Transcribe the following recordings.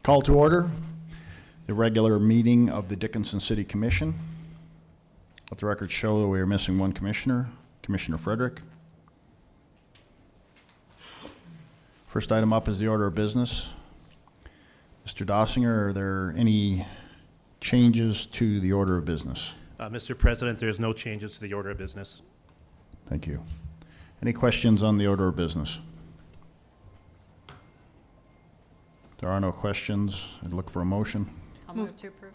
Call to order the regular meeting of the Dickinson City Commission. Let the record show that we are missing one commissioner, Commissioner Frederick. First item up is the order of business. Mr. Dossinger, are there any changes to the order of business? Mr. President, there is no changes to the order of business. Thank you. Any questions on the order of business? There are no questions. I'd look for a motion. I'll move to approve.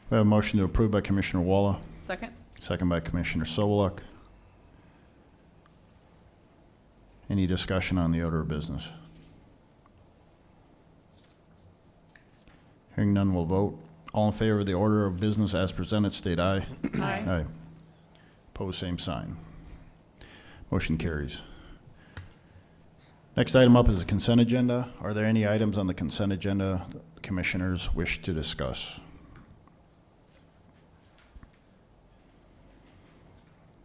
We have a motion to approve by Commissioner Walla, Second. second by Commissioner Sidewalk. Any discussion on the order of business? Hearing none, we'll vote. All in favor of the order of business as presented, state aye. Aye. Aye. Opposed, same sign. Motion carries. Next item up is the consent agenda. Are there any items on the consent agenda that the commissioners wish to discuss?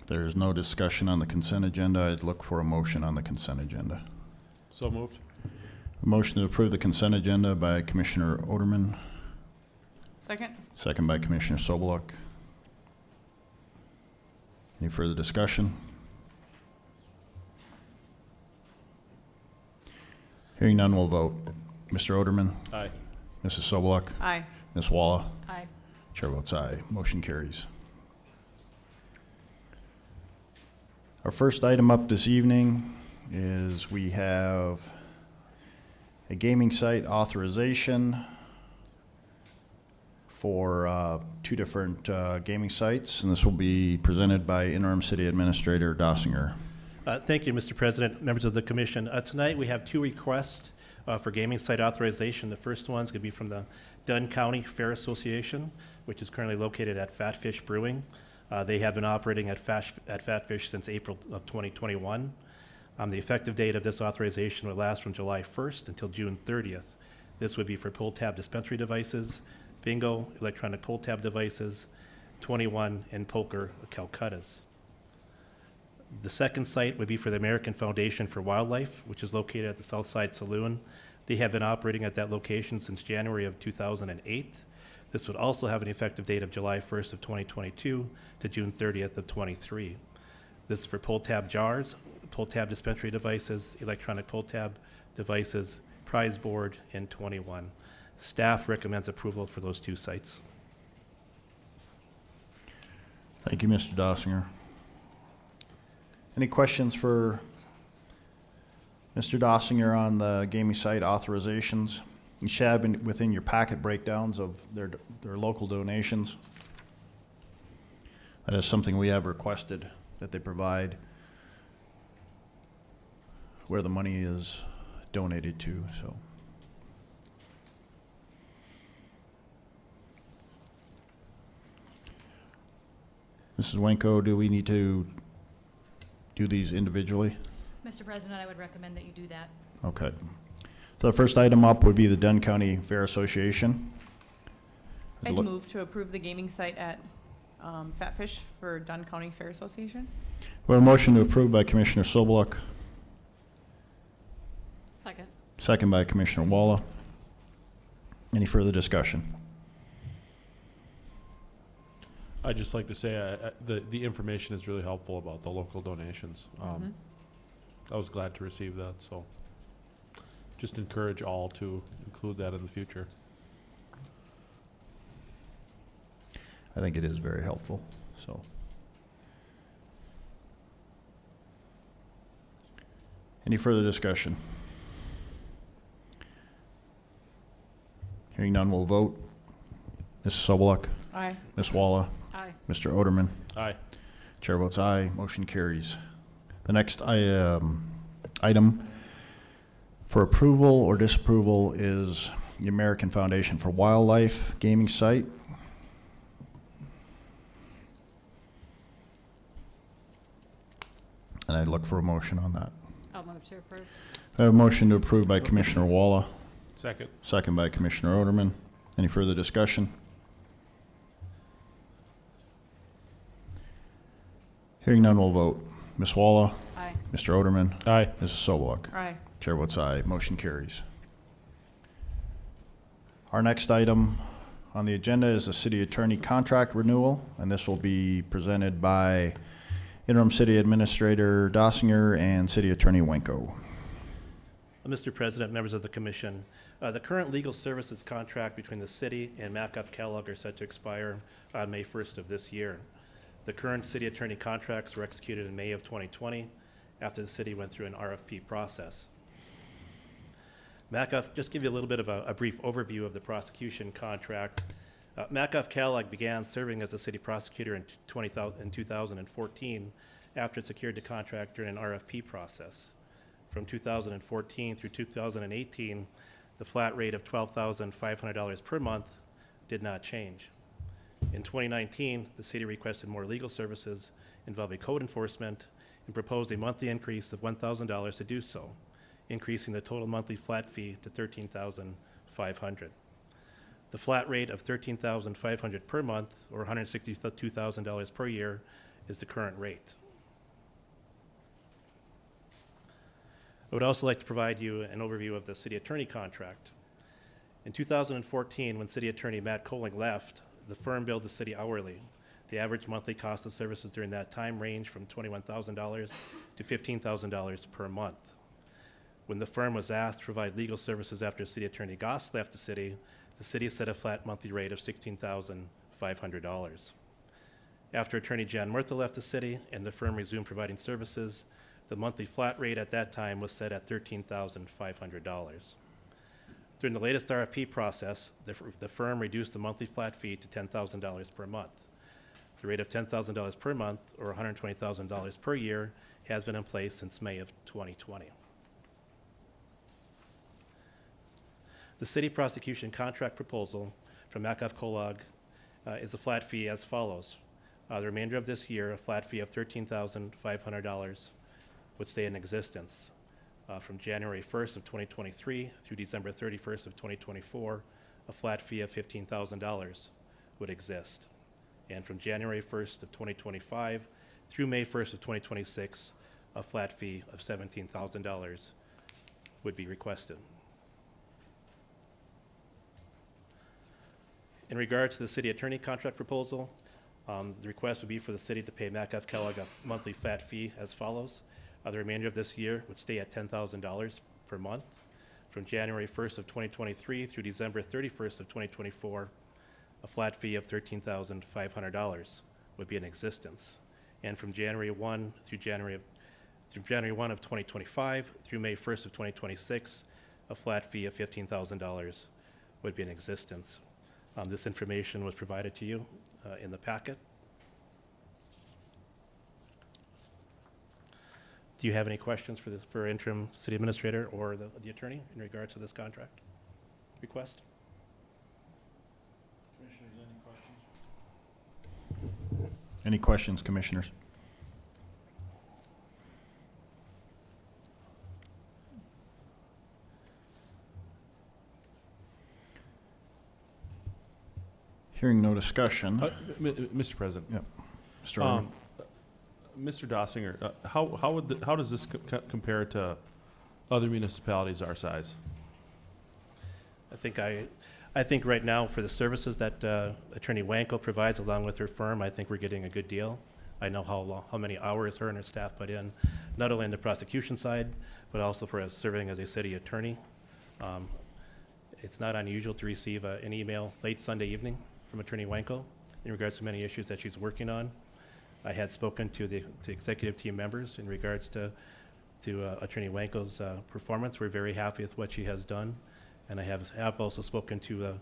If there is no discussion on the consent agenda, I'd look for a motion on the consent agenda. So moved. A motion to approve the consent agenda by Commissioner Oderman, Second. second by Commissioner Soboluk. Any further discussion? Hearing none, we'll vote. Mr. Oderman, Aye. Mrs. Soboluk, Aye. Ms. Walla, Aye. chair votes aye. Motion carries. Our first item up this evening is we have a gaming site authorization for two different gaming sites, and this will be presented by Interim City Administrator Dossinger. Thank you, Mr. President, members of the commission. Tonight we have two requests for gaming site authorization. The first one is going to be from the Dunn County Fair Association, which is currently located at Fat Fish Brewing. They have been operating at Fat Fish since April of 2021. The effective date of this authorization would last from July 1st until June 30th. This would be for pull tab dispensary devices, bingo, electronic pull tab devices, 21, and poker Calcuttas. The second site would be for the American Foundation for Wildlife, which is located at the Southside Saloon. They have been operating at that location since January of 2008. This would also have an effective date of July 1st of 2022 to June 30th of 23. This is for pull tab jars, pull tab dispensary devices, electronic pull tab devices, prize board, and 21. Staff recommends approval for those two sites. Thank you, Mr. Dossinger. Any questions for Mr. Dossinger on the gaming site authorizations? You should have within your packet breakdowns of their local donations. That is something we have requested that they provide where the money is donated to. So, Mrs. Wenko, do we need to do these individually? Mr. President, I would recommend that you do that. Okay. So the first item up would be the Dunn County Fair Association. I'd move to approve the gaming site at Fat Fish for Dunn County Fair Association. We have a motion to approve by Commissioner Soboluk, Second. second by Commissioner Walla. Any further discussion? I'd just like to say the information is really helpful about the local donations. I was glad to receive that, so just encourage all to include that in the future. I think it is very helpful. So, any further discussion? Hearing none, we'll vote. Mrs. Soboluk, Aye. Ms. Walla, Aye. Mr. Oderman. Aye. Chair votes aye. Motion carries. The next item for approval or disapproval is the American Foundation for Wildlife gaming site. And I'd look for a motion on that. I'll move to approve. I have a motion to approve by Commissioner Walla, Second. second by Commissioner Oderman. Any further discussion? Hearing none, we'll vote. Ms. Walla, Aye. Mr. Oderman, Aye. Mrs. Soboluk. Aye. Chair votes aye. Motion carries. Our next item on the agenda is the city attorney contract renewal, and this will be presented by interim city administrator Dossinger and city attorney Wenko. Mr. President, members of the commission, the current legal services contract between the city and Macduff Kellogg are set to expire on May 1st of this year. The current city attorney contracts were executed in May of 2020 after the city went through an RFP process. Macduff, just give you a little bit of a brief overview of the prosecution contract. Macduff Kellogg began serving as a city prosecutor in 2014 after it secured the contract during an RFP process. From 2014 through 2018, the flat rate of $12,500 per month did not change. In 2019, the city requested more legal services involving code enforcement and proposed a monthly increase of $1,000 to do so, increasing the total monthly flat fee to $13,500. The flat rate of $13,500 per month, or $162,000 per year, is the current rate. I would also like to provide you an overview of the city attorney contract. In 2014, when city attorney Matt Colling left, the firm billed the city hourly. The average monthly cost of services during that time ranged from $21,000 to $15,000 per month. When the firm was asked to provide legal services after city attorney Goss left the city set a flat monthly rate of $16,500. After attorney Jan Murtha left the city and the firm resumed providing services, the monthly flat rate at that time was set at $13,500. During the latest RFP process, the firm reduced the monthly flat fee to $10,000 per month. The rate of $10,000 per month, or $120,000 per year, has been in place since May of 2020. The city prosecution contract proposal from Macduff Kellogg is a flat fee as follows. The remainder of this year, a flat fee of $13,500 would stay in existence. From January 1st of 2023 through December 31st of 2024, a flat fee of $15,000 would exist. And from January 1st of 2025 through May 1st of 2026, a flat fee of $17,000 would be requested. In regards to the city attorney contract proposal, the request would be for the city to pay Macduff Kellogg a monthly flat fee as follows. The remainder of this year would stay at $10,000 per month. From January 1st of 2023 through December 31st of 2024, a flat fee of $13,500 would be in existence. And from January 1 through January 1 of 2025 through May 1st of 2026, a flat fee of $15,000 would be in existence. This information was provided to you in the packet. Do you have any questions for interim city administrator or the attorney in regards to this contract request? Commissioners, any questions? Any questions, commissioners? Hearing no discussion. Mr. President. Yep. Mr. Orman. Mr. Dossinger, how does this compare to other municipalities our size? I think right now for the services that Attorney Wanko provides along with her firm, I think we're getting a good deal. I know how many hours her and her staff put in, not only in the prosecution side, but also for serving as a city attorney. It's not unusual to receive an email late Sunday evening from Attorney Wanko in regards to many issues that she's working on. I had spoken to the executive team members in regards to Attorney Wanko's performance. We're very happy with what she has done, and I have also spoken to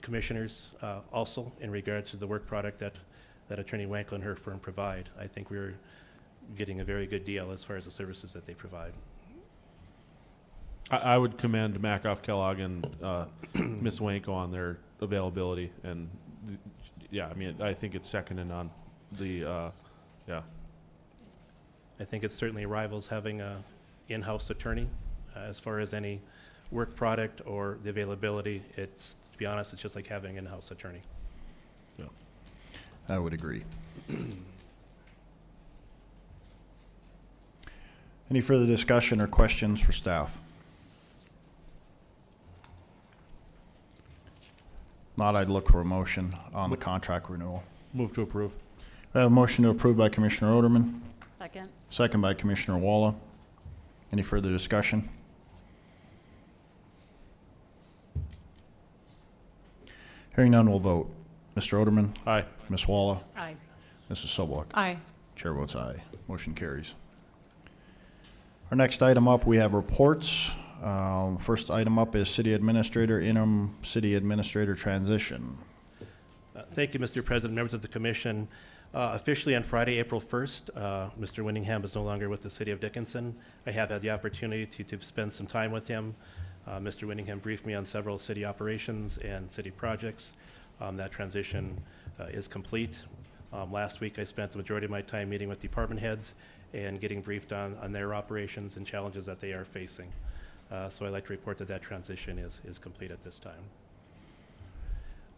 commissioners also in regards to the work product that Attorney Wanko and her firm provide. I think we're getting a very good deal as far as the services that they provide. I would commend Macduff Kellogg and Ms. Wanko on their availability, and yeah, I mean, I think it's second and on the yeah. I think it certainly rivals having an in-house attorney as far as any work product or the availability. It's, to be honest, it's just like having an in-house attorney. Yeah. I would agree. Any further discussion or questions for staff? Not, I'd look for a motion on the contract renewal. Move to approve. I have a motion to approve by Commissioner Oderman, Second. second by Commissioner Walla. Any further discussion? Hearing none, we'll vote. Mr. Oderman, Aye. Ms. Walla, Aye. Mrs. Sobeluk. Aye. Chair votes aye. Motion carries. Our next item up, we have reports. First item up is City Administrator, Interim City Administrator Transition. Thank you, Mr. President, members of the commission. Officially on Friday, April 1st, Mr. Winningham is no longer with the City of Dickinson. I have had the opportunity to spend some time with him. Mr. Winningham briefed me on several city operations and city projects. That transition is complete. Last week, I spent the majority of my time meeting with department heads and getting briefed on their operations and challenges that they are facing. So I'd like to report that transition is complete at this time.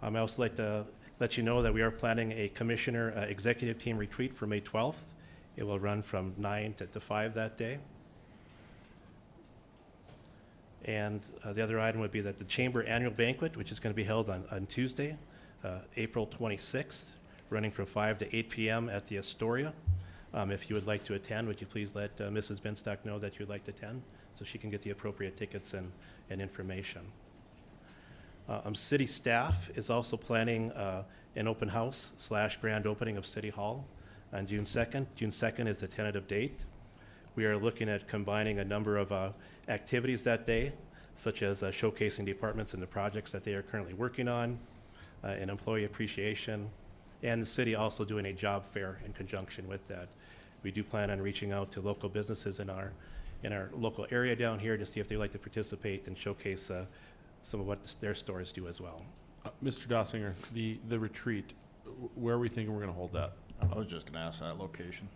I'd also like to let you know that we are planning a commissioner executive team retreat for May 12th. It will run from 9 to 5 that day. And the other item would be that the Chamber Annual Banquet, which is going to be held on Tuesday, April 26th, running from 5 to 8 p.m. at the Astoria. If you would like to attend, would you please let Mrs. Binstock know that you'd like to attend so she can get the appropriate tickets and information. City staff is also planning an open house / grand opening of City Hall on June 2nd. June 2nd is the tentative date. We are looking at combining a number of activities that day, such as showcasing departments and the projects that they are currently working on, and employee appreciation, and the city also doing a job fair in conjunction with that. We do plan on reaching out to local businesses in our local area down here to see if they'd like to participate and showcase some of what their stores do as well. Mr. Dossinger, the retreat, where are we thinking we're going to hold that? I was just going to ask that location.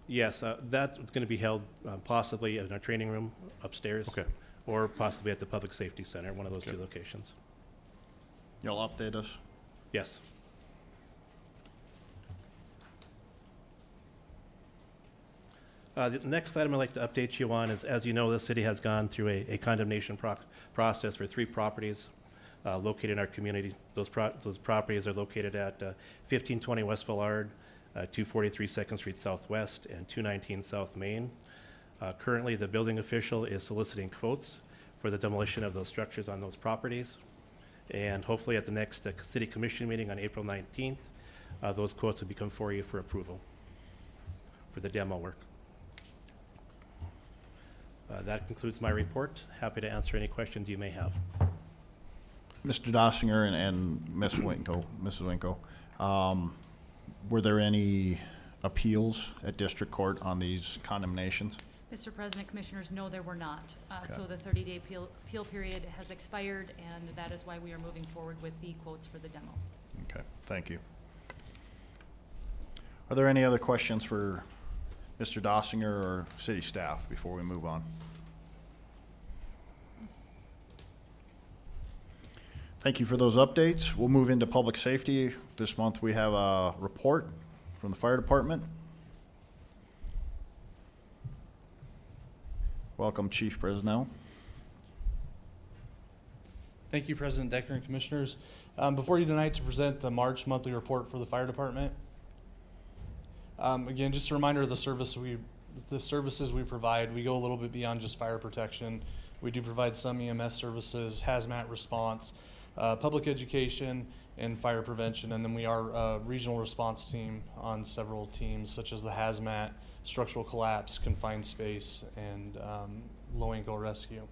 Yes, that's going to be held possibly in our training room upstairs. Okay. Or possibly at the Public Safety Center, one of those two locations. You'll update us? Yes. The next item I'd like to update you on is, as you know, the city has gone through a condemnation process for 3 properties located in our community. Those properties are located at 1520 West Villard, 243 2nd Street Southwest, and 219 South Main. Currently, the building official is soliciting quotes for the demolition of those structures on those properties. And hopefully at the next city commission meeting on April 19th, those quotes will become for you for approval for the demo work. That concludes my report. Happy to answer any questions you may have. Mr. Dossinger and Mrs. Winko, were there any appeals at district court on these condemnations? Mr. President, Commissioners, no, there were not. So Okay. the 30-day appeal period has expired, and that is why we are moving forward with the quotes for the demo. Okay, thank you. Are there any other questions for Mr. Dossinger or city staff before we move on? Thank you for those updates. We'll move into public safety. This month we have a report from the fire department. Welcome, Chief Bresnell. Thank you, President Decker and Commissioners. Before you tonight to present the March monthly report for the fire department. Again, just a reminder of the services we provide. We go a little bit beyond just fire protection. We do provide some EMS services, hazmat response, public education, and fire prevention. And then we are a regional response team on several teams, such as the hazmat, structural collapse, confined space, and low-ankle rescue.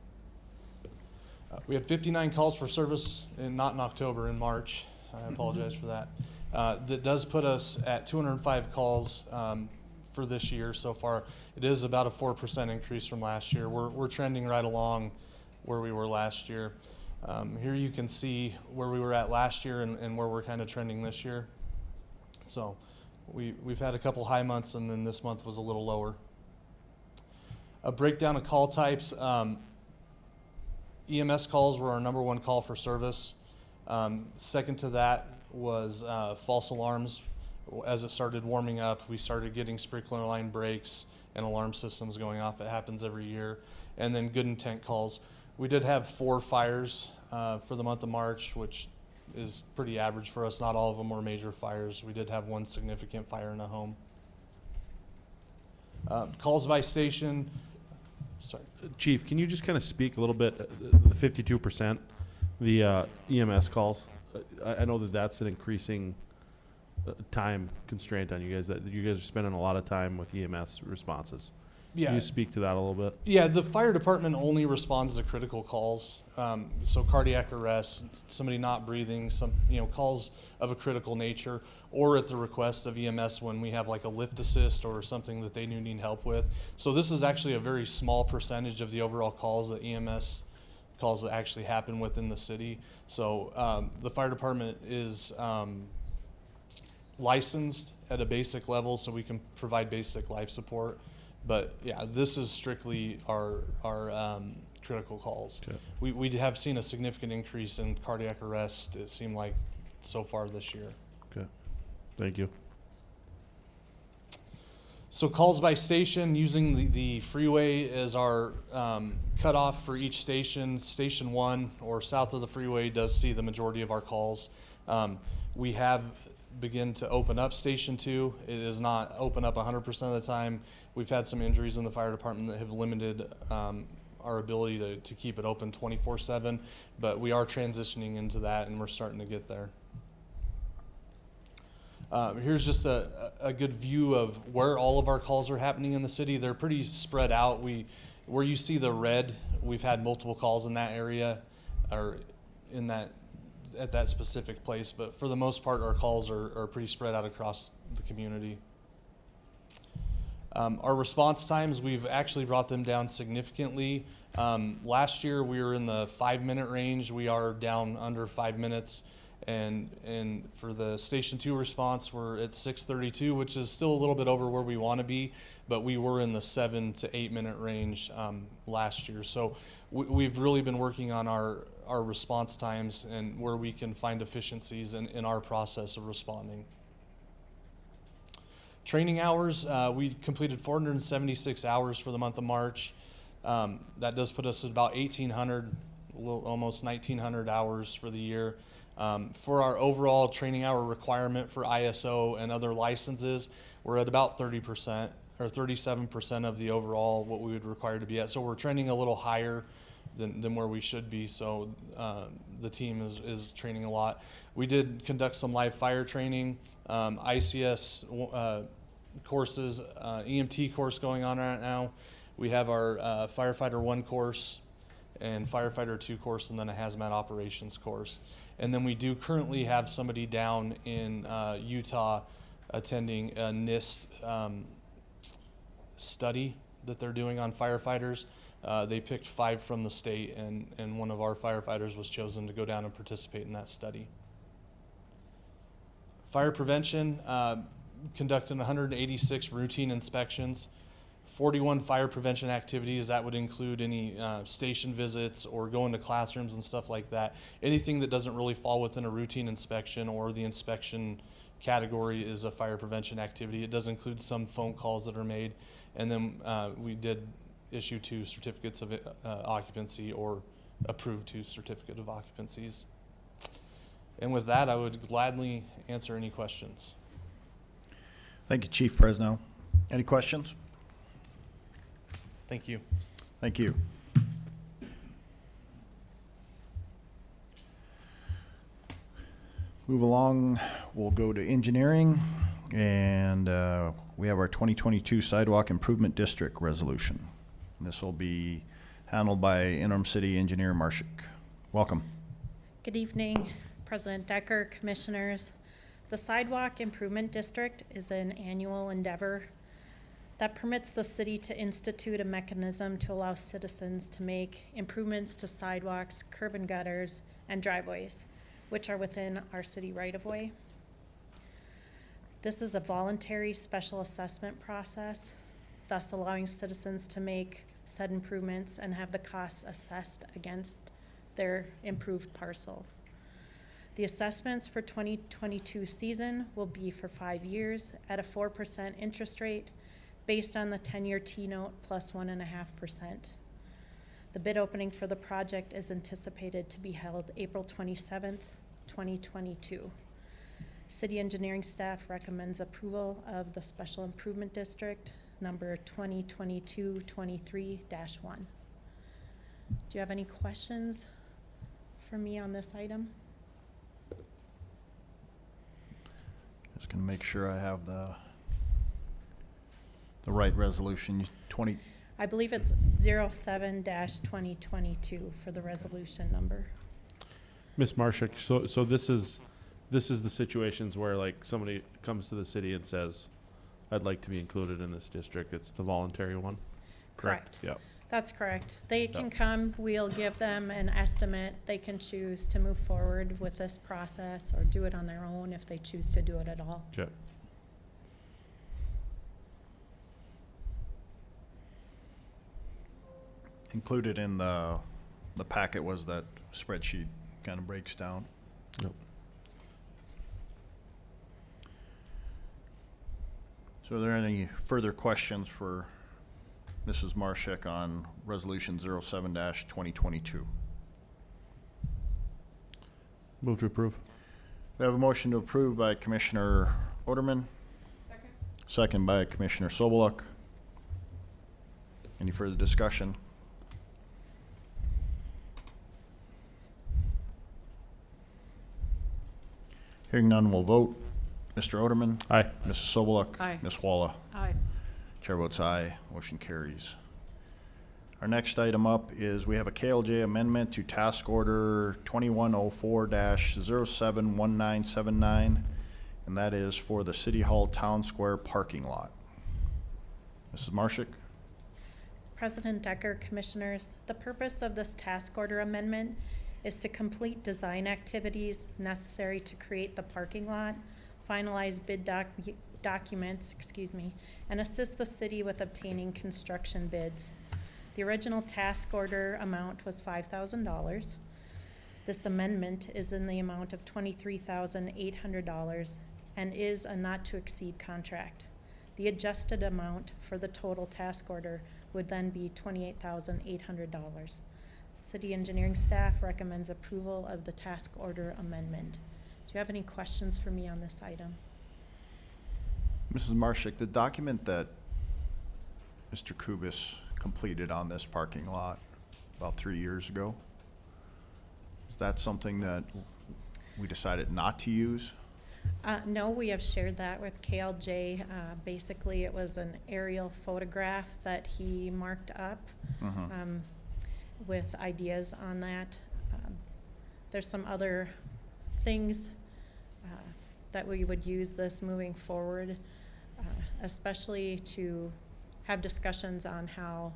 We had 59 calls for service, not in October, in March. I apologize for that. That does put us at 205 calls for this year so far. It is about a 4% increase from last year. We're trending right along where we were last year. Here you can see where we were at last year and where we're kind of trending this year. So we've had a couple high months, and then this month was a little lower. A breakdown of call types. EMS calls were our #1 call for service. Second to that was false alarms. As it started warming up, we started getting sprinkler line breaks and alarm systems going off. It happens every year. And then good intent calls. We did have 4 fires for the month of March, which is pretty average for us. Not all of them were major fires. We did have one significant fire in a home. Calls by station, sorry. Chief, can you just kind of speak a little bit, the 52%, the EMS calls? I know that that's an increasing time constraint on you guys, that you guys are spending a lot of time with EMS responses. Yeah. Can you speak to that a little bit? Yeah, the fire department only responds to critical calls. So cardiac arrest, somebody not breathing, some, calls of a critical nature, or at the request of EMS when we have like a lift assist or something that they need help with. So this is actually a very small percentage of the overall calls that EMS calls that actually happen within the city. So the fire department is licensed at a basic level, so we can provide basic life support. But yeah, this is strictly our critical calls. Okay. We have seen a significant increase in cardiac arrest, it seemed like, so far this year. Okay, thank you. So calls by station, using the freeway as our cutoff for each station. Station 1 or south of the freeway does see the majority of our calls. We have begun to open up Station 2. It is not open up 100% of the time. We've had some injuries in the fire department that have limited our ability to keep it open 24/7, but we are transitioning into that, and we're starting to get there. Here's just a good view of where all of our calls are happening in the city. They're pretty spread out. Where you see the red, we've had multiple calls in that area, or in that, at that specific place, but for the most part, our calls are pretty spread out across the community. Our response times, we've actually brought them down significantly. Last year, we were in the 5-minute range. We are down under 5 minutes. And for the Station 2 response, we're at 6:32, which is still a little bit over where we want to be, but we were in the 7 to 8 minute range last year. So we've really been working on our response times and where we can find efficiencies in our process of responding. Training hours, we completed 476 hours for the month of March. That does put us at about 1,800, almost 1,900 hours for the year. For our overall training hour requirement for ISO and other licenses, we're at about 30% or 37% of the overall what we would require to be at. So we're trending a little higher than where we should be. So the team is training a lot. We did conduct some live fire training, ICS courses, EMT course going on right now. We have our Firefighter 1 course and Firefighter 2 course, and then a Hazmat Operations course. And then we do currently have somebody down in Utah attending a NIST study that they're doing on firefighters. They picked 5 from the state, and one of our firefighters was chosen to go down and participate in that study. Fire prevention, conducted 186 routine inspections, 41 fire prevention activities. That would include any station visits or going to classrooms and stuff like that. Anything that doesn't really fall within a routine inspection or the inspection category is a fire prevention activity. It does include some phone calls that are made. And then we did issue 2 certificates of occupancy, or approved 2 certificate of occupancies. And with that, I would gladly answer any questions. Thank you, Chief Presno. Any questions? Thank you. Thank you. Move along, we'll go to engineering, and we have our 2022 Sidewalk Improvement District Resolution. This will be handled by Interim City Engineer Marshik. Welcome. Good evening, President Decker, Commissioners. The Sidewalk Improvement District is an annual endeavor that permits the city to institute a mechanism to allow citizens to make improvements to sidewalks, curb and gutters, and driveways, which are within our city right-of-way. This is a voluntary special assessment process, thus allowing citizens to make said improvements and have the costs assessed against their improved parcel. The assessments for 2022 season will be for 5 years at a 4% interest rate based on the 10-year T-note plus 1.5%. The bid opening for the project is anticipated to be held April 27th, 2022. City engineering staff recommends approval of the Special Improvement District number 2022-23-1. Do you have any questions for me on this item? Just gonna make sure I have the right resolution. 20, I believe it's 07-2022 for the resolution number. Ms. Marshak, so this is the situations where like somebody comes to the city and says, I'd like to be included in this district. It's the voluntary one? Correct. Yep. That's correct. They can Yep. come, we'll give them an estimate. They can choose to move forward with this process or do it on their own if they choose to do it at all. Okay. included in the packet was that spreadsheet, kind of breaks down. Yep. So are there any further questions for Mrs. Marshak on Resolution 07-2022? Move to approve. We have a motion to approve by Commissioner Oderman, Second. second by Commissioner Sobeluk. Any further discussion? Hearing none, we'll vote. Mr. Oderman? Aye. Mrs. Sobeluk? Aye. Ms. Walla? Aye. Chair votes aye, motion carries. Our next item up is we have a KLJ amendment to Task Order 2104-071979, and that is for the City Hall Town Square parking lot. Mrs. Marshak? President Decker, Commissioners, the purpose of this task order amendment is to complete design activities necessary to create the parking lot, finalize bid documents, and assist the city with obtaining construction bids. The original task order amount was $5,000. This amendment is in the amount of $23,800 and is a not-to-exceed contract. The adjusted amount for the total task order would then be $28,800. City engineering staff recommends approval of the task order amendment. Do you have any questions for me on this item? Mrs. Marshak, the document that Mr. Kubis completed on this parking lot about 3 years ago, is that something that we decided not to use? No, we have shared that with KLJ. Basically, it was an aerial photograph that he marked up with ideas on that. There's some other things that we would use this moving forward, especially to have discussions on how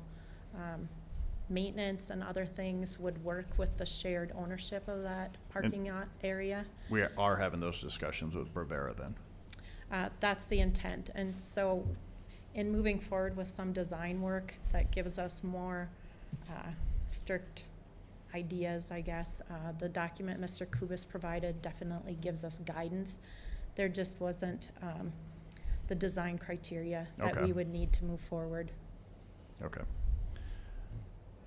maintenance and other things would work with the shared ownership of that parking lot area. We are having those discussions with Bravera then. That's the intent. And so in moving forward with some design work that gives us more strict ideas, I guess, the document Mr. Kubis provided definitely gives us guidance. There just wasn't the design criteria that Okay. we would need to move forward. Okay.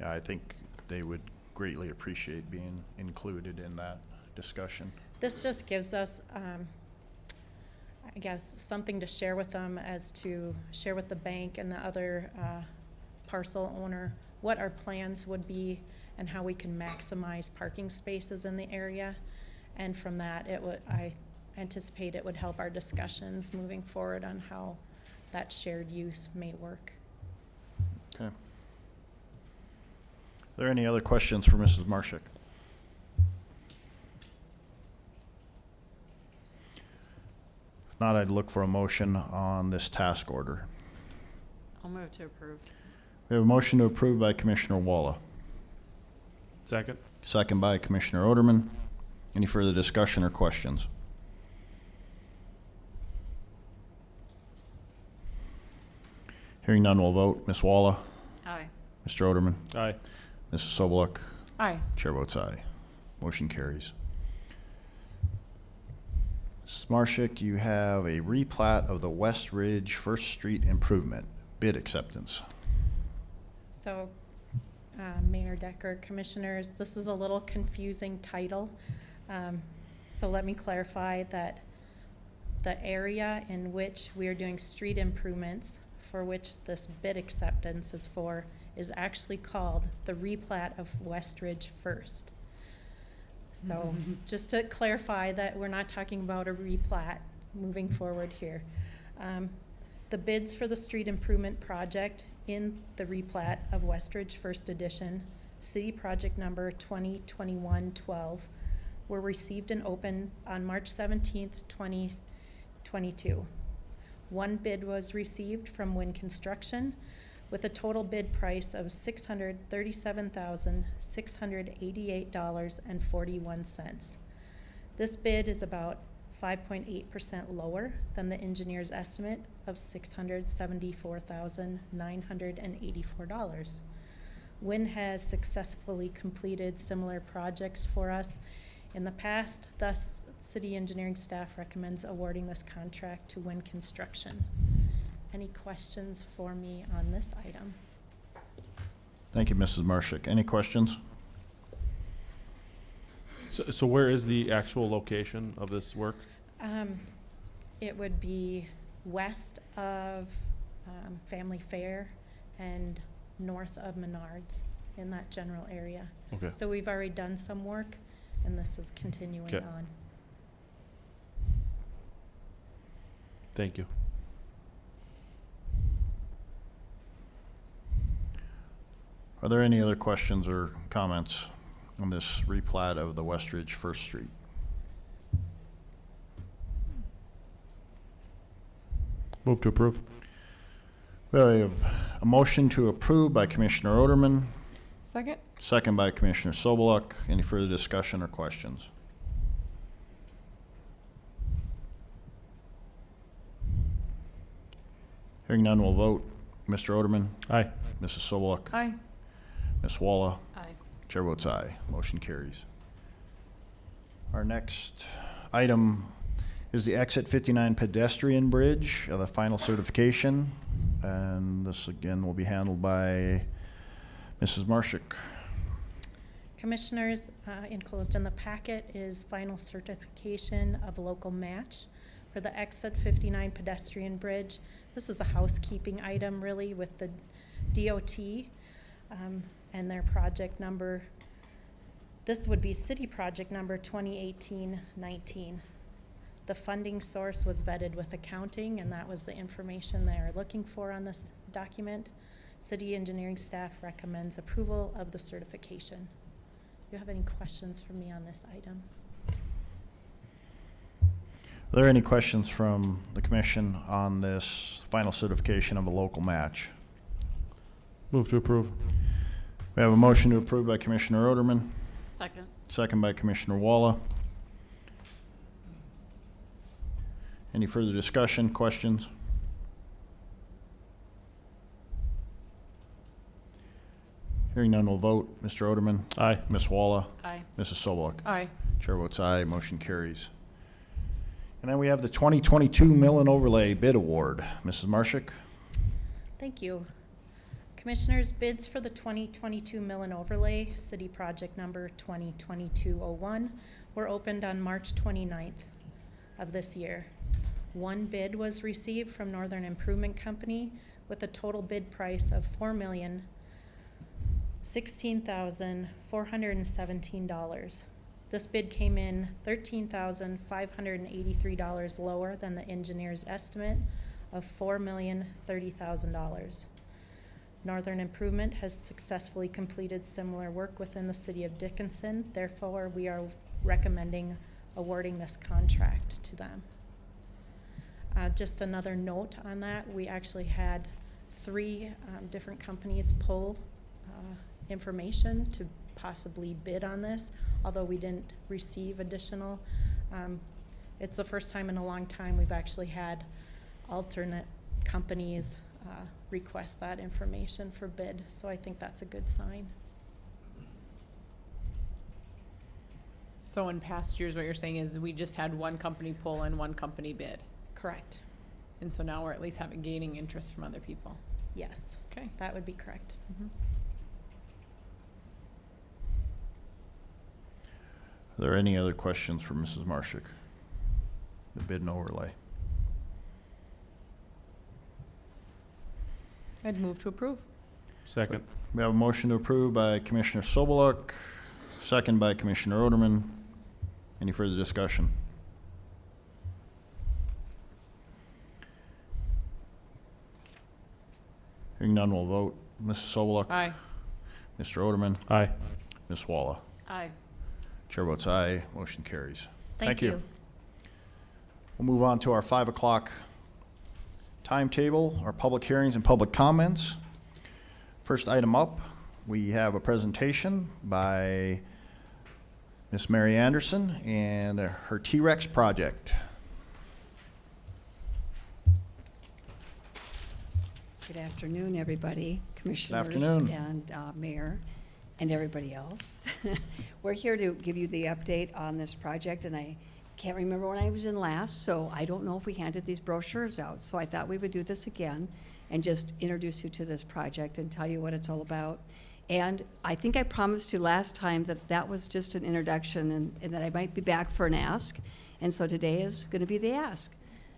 Yeah, I think they would greatly appreciate being included in that discussion. This just gives us, I guess, something to share with them as to share with the bank and the other parcel owner what our plans would be and how we can maximize parking spaces in the area. And from that, I anticipate it would help our discussions moving forward on how that shared use may work. Okay. Are there any other questions for Mrs. Marshak? If not, I'd look for a motion on this task order. I'll move to approve. We have a motion to approve by Commissioner Walla, Second. second by Commissioner Oderman. Any further discussion or questions? Hearing none, we'll vote. Ms. Walla? Aye. Mr. Oderman? Aye. Mrs. Sobeluk? Aye. Chair votes aye. Motion carries. Mrs. Marshak, you have a replat of the West Ridge First Street Improvement bid acceptance. So, Mayor Decker, Commissioners, this is a little confusing title. So let me clarify that the area in which we are doing street improvements, for which this bid acceptance is for, is actually called the replat of Westridge First. So just to clarify that we're not talking about a replat moving forward here. The bids for the street improvement project in the replat of Westridge First Edition, City Project number 2021-12, were received and opened on March 17th, 2022. One bid was received from Wynn Construction with a total bid price of $637,688.41. This bid is about 5.8% lower than the engineer's estimate of $674,984. Wynn has successfully completed similar projects for us in the past, thus city engineering staff recommends awarding this contract to Wynn Construction. Any questions for me on this item? Thank you, Mrs. Marshak. Any questions? So where is the actual location of this work? It would be west of Family Fair and north of Menards, in that general area. Okay. So we've already done some work, and this is continuing Okay. on. Thank you. Are there any other questions or comments on this replat of the Westridge First Street? Move to approve. We have a motion to approve by Commissioner Oderman, Second? second by Commissioner Sobeluk. Any further discussion or questions? Hearing none, we'll vote. Mr. Oderman, Aye. Mrs. Sobeluk, Aye. Ms. Walla, Aye. Chair votes aye. Motion carries. Our next item is the Exit 59 pedestrian bridge, the final certification. And this again will be handled by Mrs. Marshak. Commissioners, enclosed in the packet is final certification of local match for the Exit 59 pedestrian bridge. This is a housekeeping item really with the DOT and their project number. This would be city project number 2018-19. The funding source was vetted with accounting, and that was the information they are looking for on this document. City engineering staff recommends approval of the certification. Do you have any questions for me on this item? Are there any questions from the commission on this final certification of a local match? Move to approve. We have a motion to approve by Commissioner Oderman, Second. second by Commissioner Walla. Any further discussion, questions? Hearing none, we'll vote. Mr. Oderman, Aye. Ms. Walla, Aye. Mrs. Sobeluk. Aye. Chair votes aye, motion carries. And then we have the 2022 Mill and Overlay Bid Award. Mrs. Marshak? Thank you. Commissioners, bids for the 2022 Mill and Overlay City Project number 2022-01 were opened on March 29th of this year. One bid was received from Northern Improvement Company with a total bid price of $4,016,417. This bid came in $13,583 lower than the engineer's estimate of $4,030,000. Northern Improvement has successfully completed similar work within the city of Dickinson. Therefore, we are recommending awarding this contract to them. Just another note on that, we actually had three different companies pull information to possibly bid on this, although we didn't receive additional. It's the first time in a long time we've actually had alternate companies request that information for bid, so I think that's a good sign. So in past years, what you're saying is we just had one company pull and one company bid. Correct. And so now we're at least gaining interest from other people. Yes, Okay. that would be correct. Are there any other questions for Mrs. Marshak? The bid and overlay. I'd move to approve. Second. We have a motion to approve by Commissioner Sobeluk, second by Commissioner Oderman. Any further discussion? Hearing none, we'll vote. Mrs. Sobeluk. Aye. Mr. Oderman. Aye. Ms. Walla. Aye. Chair votes aye. Motion carries. Thank you. We'll move on to our 5 o'clock timetable, our public hearings and public comments. First item up, we have a presentation by Miss Mary Anderson and her TRex project. Good afternoon, everybody, commissioners afternoon. and mayor and everybody else. We're here to give you the update on this project, and I can't remember when I was in last, so I don't know if we handed these brochures out. So I thought we would do this again and just introduce you to this project and tell you what it's all about. And I think I promised you last time that that was just an introduction and that I might be back for an ask. And so today is going to be the ask.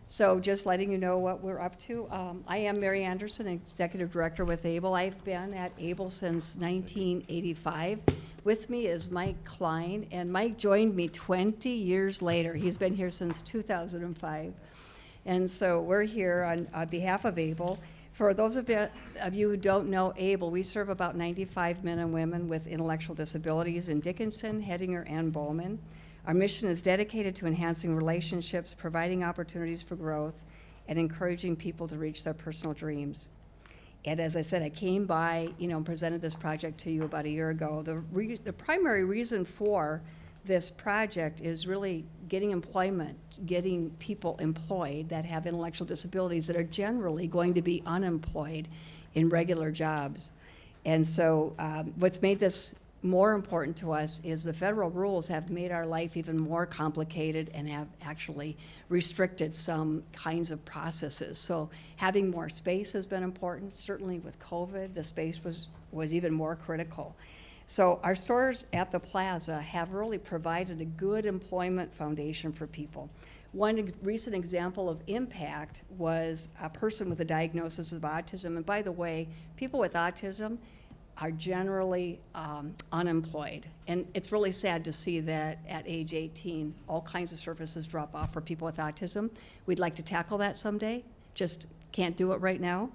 So just letting you know what we're up to. I am Mary Anderson, Executive Director with ABLE. I've been at ABLE since 1985. With me is Mike Klein, and Mike joined me 20 years later. He's been here since 2005. And so we're here on behalf of ABLE. For those of you who don't know ABLE, we serve about 95 men and women with intellectual disabilities in Dickinson, Hettinger, and Bowman. Our mission is dedicated to enhancing relationships, providing opportunities for growth, and encouraging people to reach their personal dreams. And as I said, I came by, and presented this project to you about a year ago. The primary reason for this project is really getting employment, getting people employed that have intellectual disabilities that are generally going to be unemployed in regular jobs. And so what's made this more important to us is the federal rules have made our life even more complicated and have actually restricted some kinds of processes. So having more space has been important. Certainly with COVID, the space was even more critical. So our stores at the plaza have really provided a good employment foundation for people. One recent example of impact was a person with a diagnosis of autism. And by the way, people with autism are generally unemployed. And it's really sad to see that at age 18, all kinds of services drop off for people with autism. We'd like to tackle that someday, just can't do it right now.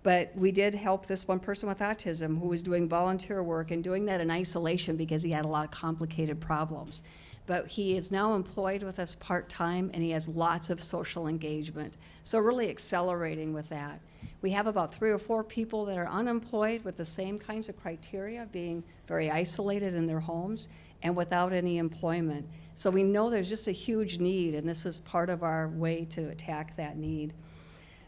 But we did help this one person with autism who was doing volunteer work and doing that in isolation because he had a lot of complicated problems. But he is now employed with us part-time and he has lots of social engagement. So really accelerating with that. We have about 3 or 4 people that are unemployed with the same kinds of criteria, being very isolated in their homes and without any employment. So we know there's just a huge need, and this is part of our way to attack that need.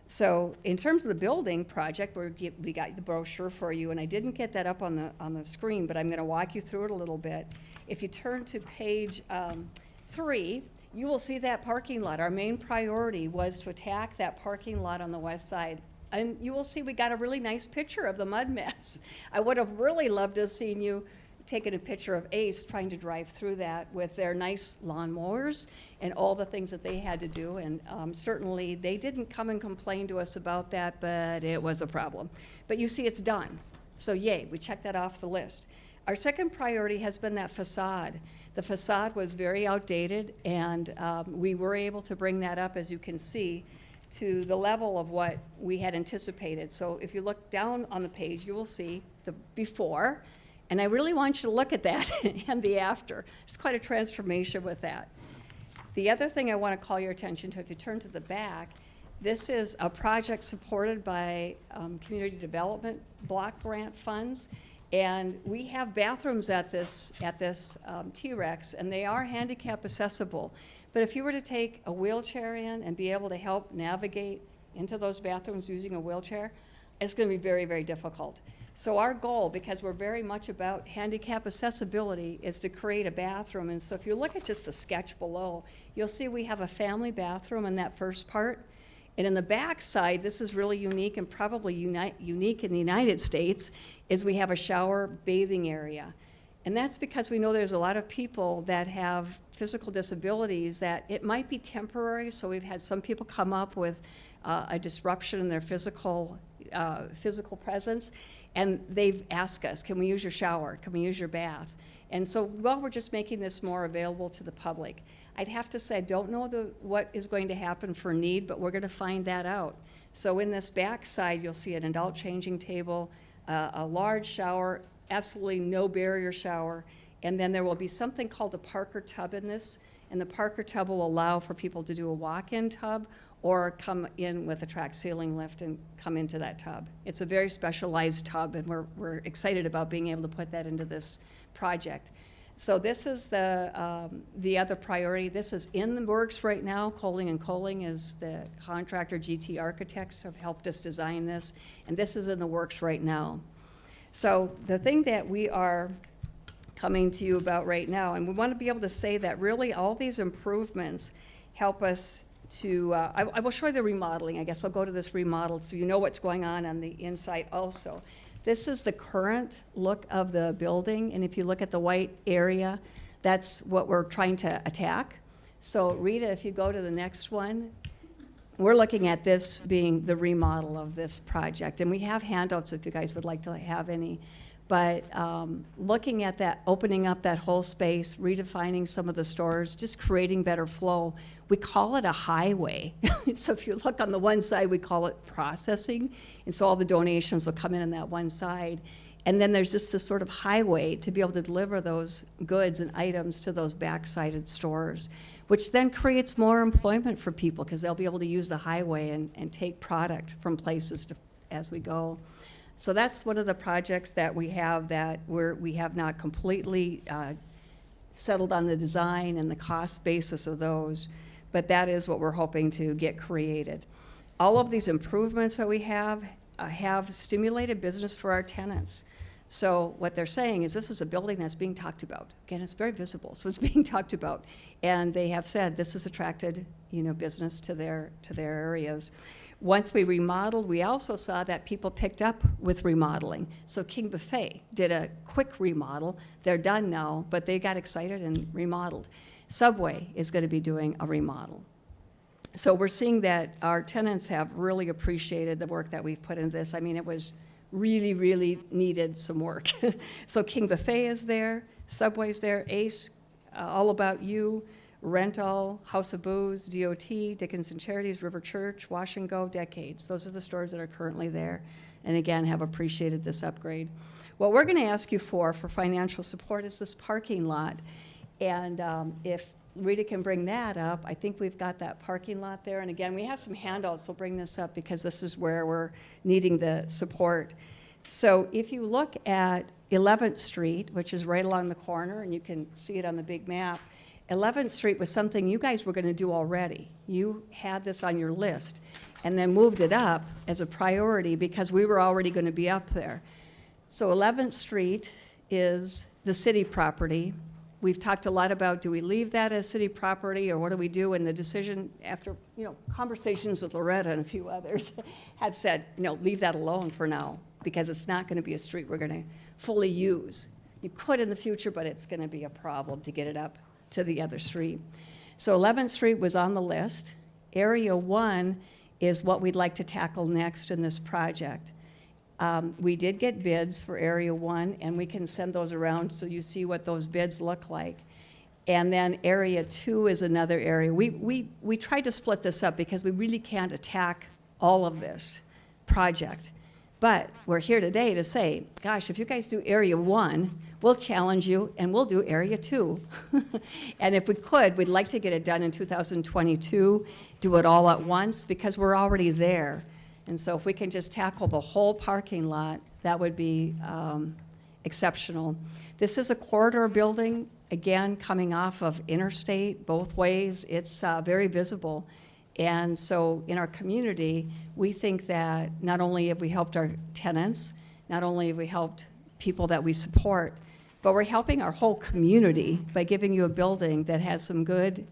So in terms of the building project, we got the brochure for you, and I didn't get that up on the screen, but I'm going to walk you through it a little bit. If you turn to page 3, you will see that parking lot. Our main priority was to attack that parking lot on the west side. And you will see we got a really nice picture of the mud mess. I would have really loved to have seen you taking a picture of Ace trying to drive through that with their nice lawnmowers and all the things that they had to do. And certainly they didn't come and complain to us about that, but it was a problem. But you see it's done. So yay, we checked that off the list. Our second priority has been that facade. The facade was very outdated, and we were able to bring that up, as you can see, to the level of what we had anticipated. So if you look down on the page, you will see the before, and I really want you to look at that and the after. There's quite a transformation with that. The other thing I want to call your attention to, if you turn to the back, this is a project supported by community development block grant funds, and we have bathrooms at this TRex, and they are handicap accessible. But if you were to take a wheelchair in and be able to help navigate into those bathrooms using a wheelchair, it's going to be very, very difficult. So our goal, because we're very much about handicap accessibility, is to create a bathroom. And so if you look at just the sketch below, you'll see we have a family bathroom in that first part. And in the back side, this is really unique and probably unique in the United States, is we have a shower bathing area. And that's because we know there's a lot of people that have physical disabilities that it might be temporary. So we've had some people come up with a disruption in their physical presence, and they've asked us, can we use your shower? Can we use your bath? And so, well, we're just making this more available to the public. I'd have to say, I don't know what is going to happen for need, but we're going to find that out. So in this back side, you'll see an adult changing table, a large shower, absolutely no barrier shower, and then there will be something called a Parker tub in this, and the Parker tub will allow for people to do a walk-in tub or come in with a track ceiling lift and come into that tub. It's a very specialized tub, and we're excited about being able to put that into this project. So this is the other priority. This is in the works right now. Coling & Coling is the contractor. GT Architects have helped us design this, and this is in the works right now. So the thing that we are coming to you about right now, and we want to be able to say that really all these improvements help us to, I will show you the remodeling. I guess I'll go to this remodel so you know what's going on the inside also. This is the current look of the building, and if you look at the white area, that's what we're trying to attack. So Rita, if you go to the next one, we're looking at this being the remodel of this project, and we have handouts if you guys would like to have any. But looking at that, opening up that whole space, redefining some of the stores, just creating better flow. We call it a highway. So if you look on the one side, we call it processing. And so all the donations will come in on that one side. And then there's just this sort of highway to be able to deliver those goods and items to those back-sided stores, which then creates more employment for people because they'll be able to use the highway and take product from places as we go. So that's one of the projects that we have that we have not completely settled on the design and the cost basis of those, but that is what we're hoping to get created. All of these improvements that we have stimulated business for our tenants. So what they're saying is this is a building that's being talked about. Again, it's very visible, so it's being talked about. And they have said this has attracted, business to their areas. Once we remodeled, we also saw that people picked up with remodeling. So King Buffet did a quick remodel. They're done now, but they got excited and remodeled. Subway is going to be doing a remodel. So we're seeing that our tenants have really appreciated the work that we've put into this. I mean, it was really, really needed some work. So King Buffet is there, Subway's there, Ace, All About You, Rental, House of Booze, DOT, Dickinson Charities, River Church, Wash and Go, Decades. Those are the stores that are currently there, and again, have appreciated this upgrade. What we're going to ask you for financial support is this parking lot. And if Rita can bring that up, I think we've got that parking lot there. And again, we have some handouts. We'll bring this up because this is where we're needing the support. So if you look at 11th Street, which is right along the corner, and you can see it on the big map, 11th Street was something you guys were going to do already. You had this on your list and then moved it up as a priority because we were already going to be up there. So 11th Street is the city property. We've talked a lot about, do we leave that as city property or what do we do? And the decision after, conversations with Loretta and a few others had said, leave that alone for now because it's not going to be a street we're going to fully use. You could in the future, but it's going to be a problem to get it up to the other street. So 11th Street was on the list. Area 1 is what we'd like to tackle next in this project. We did get bids for Area 1, and we can send those around so you see what those bids look like. And then Area 2 is another area. We tried to split this up because we really can't attack all of this project. But we're here today to say, gosh, if you guys do Area 1, we'll challenge you and we'll do Area 2. And if we could, we'd like to get it done in 2022, do it all at once because we're already there. And so if we can just tackle the whole parking lot, that would be exceptional. This is a corridor building, again, coming off of Interstate both ways. It's very visible. And so in our community, we think that not only have we helped our tenants, not only have we helped people that we support, but we're helping our whole community by giving you a building that has some good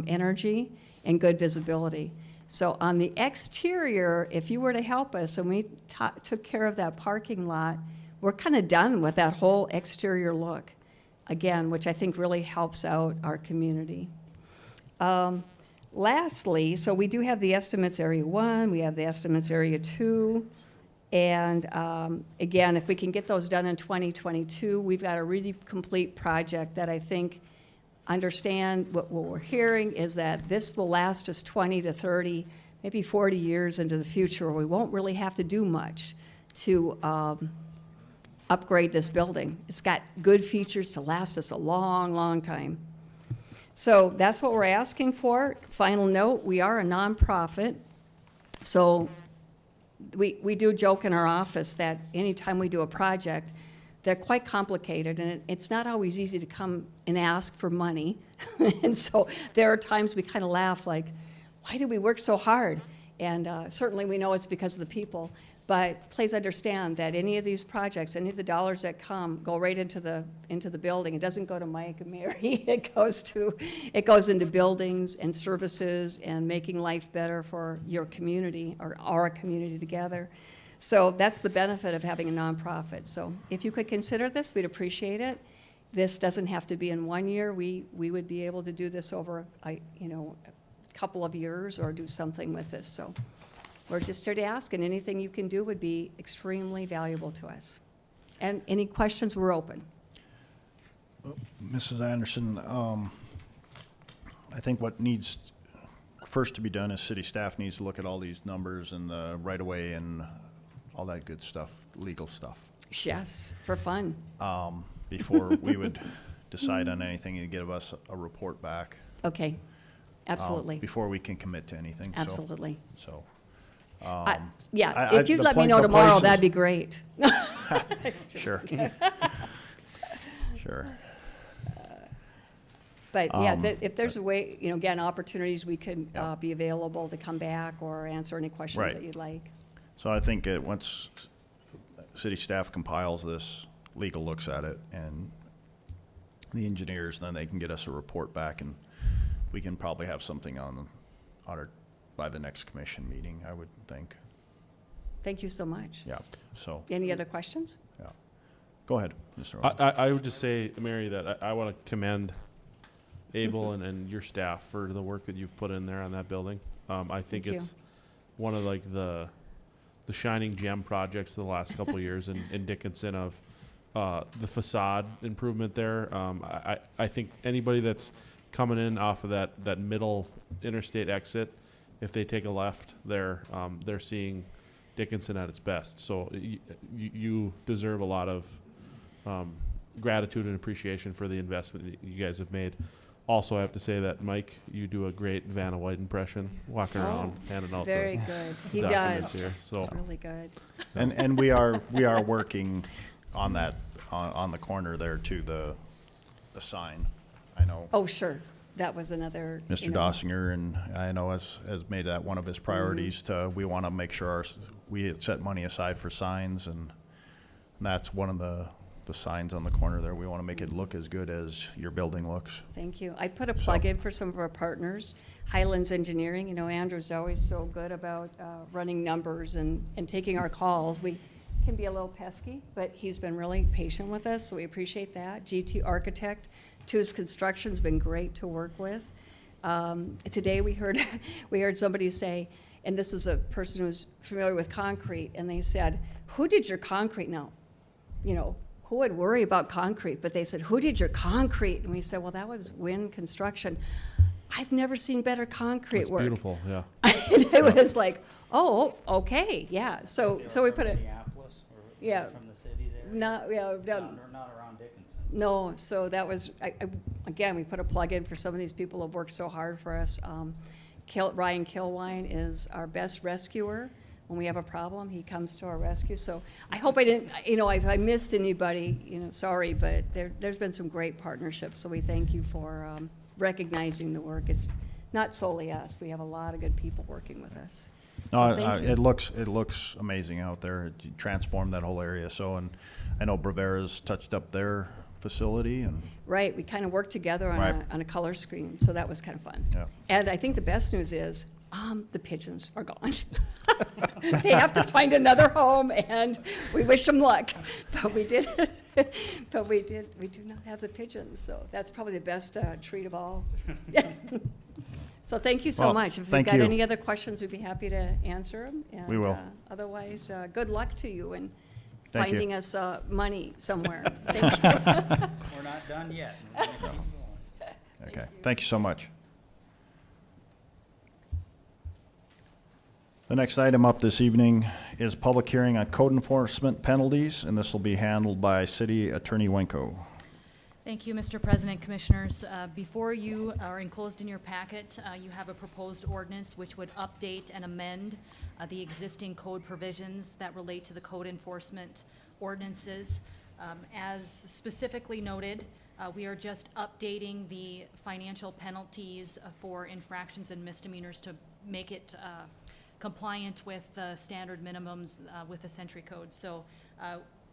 energy and good visibility. So on the exterior, if you were to help us and we took care of that parking lot, we're kind of done with that whole exterior look. again, which I think really helps out our community. Lastly, so we do have the estimates area 1, we have the estimates area 2, and again, if we can get those done in 2022, we've got a really complete project that I think understand what we're hearing is that this will last us 20 to 30, maybe 40 years into the future. We won't really have to do much to upgrade this building. It's got good features to last us a long, long time. So that's what we're asking for. Final note, we are a nonprofit, so we do joke in our office that anytime we do a project, they're quite complicated, and it's not always easy to come and ask for money. And so there are times we kind of laugh like, why do we work so hard? And certainly we know it's because of the people. But please understand that any of these projects, any of the dollars that come, go right into the building. It doesn't go to Mike and Mary. It goes into buildings and services and making life better for your community or our community together. So that's the benefit of having a nonprofit. So if you could consider this, we'd appreciate it. This doesn't have to be in 1 year. We would be able to do this over a couple of years or do something with this. So we're just here to ask, and anything you can do would be extremely valuable to us. And any questions, we're open. Mrs. Anderson, I think what needs first to be done is city staff needs to look at all these numbers and the right-of-way and all that good stuff, legal stuff, Yes, for fun. before we would decide on anything and give us a report back. Okay, absolutely, Before we can commit to anything. So- absolutely. So, Yeah, I- if you'd the let me pla- know the tomorrow, places- that'd be great. sure. Sure. But yeah, Um, if there's a way, again, opportunities, we could Yeah. be available to come back or answer any questions Right. that you'd like. So I think once city staff compiles this, legal looks at it, and the engineers, then they can get us a report back, and we can probably have something on our, by the next commission meeting, I would think. Thank you so much. Yeah, so, Any other questions? yeah. Go ahead, Mr. Rowan. I would just say, Mary, that I want to commend Abel and your staff for the work that you've put in there on that building. I think Thank you. it's one of like the shining gem projects of the last couple of years in Dickinson of the facade improvement there. I think anybody that's coming in off of that middle interstate exit, if they take a left there, they're seeing Dickinson at its best. So you deserve a lot of gratitude and appreciation for the investment that you guys have made. Also, I have to say that, Mike, you do a great Vanna White impression, walking around, handing out Very the good. He documents does. here. So, It's really good. And we are working on that, on the corner there too, the sign. I know Oh, sure. That was another. Mr. Dossinger, and I know has made that one of his priorities we want to make sure we set money aside for signs, and that's one of the signs on the corner there. We want to make it look as good as your building looks. Thank you. I put a plug in for some of our partners, Highlands Engineering. Andrew's always so good about running numbers and taking our calls. We can be a little pesky, but he's been really patient with us, so we appreciate that. GT Architect, Two's Construction's been great to work with. Today we heard somebody say, and this is a person who's familiar with concrete, and they said, "Who did your concrete?" Now, who would worry about concrete? But they said, "Who did your concrete?" And we said, "Well, that was Wynn Construction." I've never seen better concrete it's work. beautiful, yeah. And it was like, oh, okay, yeah. So we put it, Minneapolis, or Yeah. from the city there? not, yeah, Not around Dickinson. no, so that was, again, we put a plug in for some of these people who have worked so hard for us. Ryan Kilwine is our best rescuer. When we have a problem, he comes to our rescue. So I hope I didn't, if I missed anybody, sorry, but there's been some great partnerships. So we thank you for recognizing the work. It's not solely us. We have a lot of good people working with us. No, So thank you. it looks amazing out there. It transformed that whole area. So, and I know Brevera's touched up their facility, and Right, we kind of worked together on, Right. on a color scheme, so that was kind of fun. yeah. And I think the best news is, the pigeons are gone. They have to find another home, and we wish them luck. But we did But we do not have the pigeons, so that's probably the best treat of all. So thank you so Well, much. If you've thank got you. any other questions, we'd be happy to answer them. We will. Otherwise, good luck to you in Thank you. finding us money somewhere. Thank you. We're not done yet. We're gonna keep going. Okay, thank you so much. The next item up this evening is public hearing on code enforcement penalties, and this will be handled by City Attorney Wenko. Thank you, Mr. President, Commissioners. Before you, are enclosed in your packet, you have a proposed ordinance which would update and amend the existing code provisions that relate to the code enforcement ordinances. As specifically noted, we are just updating the financial penalties for infractions and misdemeanors to make it compliant with the standard minimums with the Century Code. So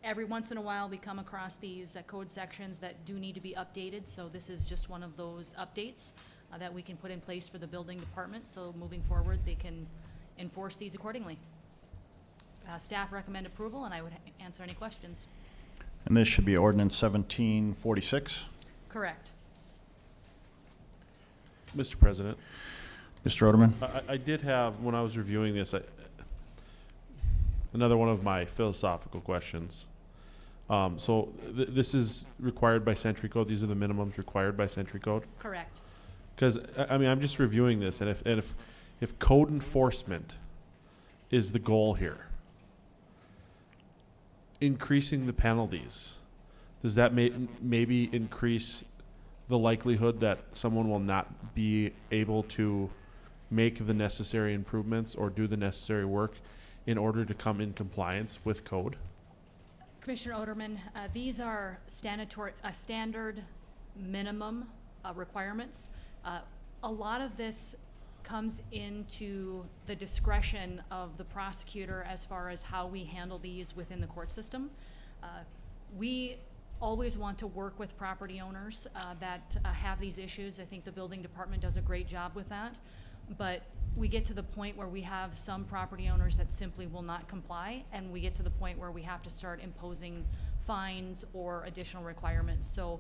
every once in a while, we come across these code sections that do need to be updated, so this is just one of those updates that we can put in place for the building department, so moving forward, they can enforce these accordingly. Staff recommend approval, and I would answer any questions. And this should be ordinance 1746. Correct. Mr. President, Mr. Oderman? I did have, when I was reviewing this, another one of my philosophical questions. So this is required by Century Code. These are the minimums required by Century Code. Correct. Because I mean, I'm just reviewing this, and if code enforcement is the goal here, increasing the penalties, does that maybe increase the likelihood that someone will not be able to make the necessary improvements or do the necessary work in order to come in compliance with code? Commissioner Oderman, these are standard minimum requirements. A lot of this comes into the discretion of the prosecutor as far as how we handle these within the court system. We always want to work with property owners that have these issues. I think the building department does a great job with that. But we get to the point where we have some property owners that simply will not comply, and we get to the point where we have to start imposing fines or additional requirements. So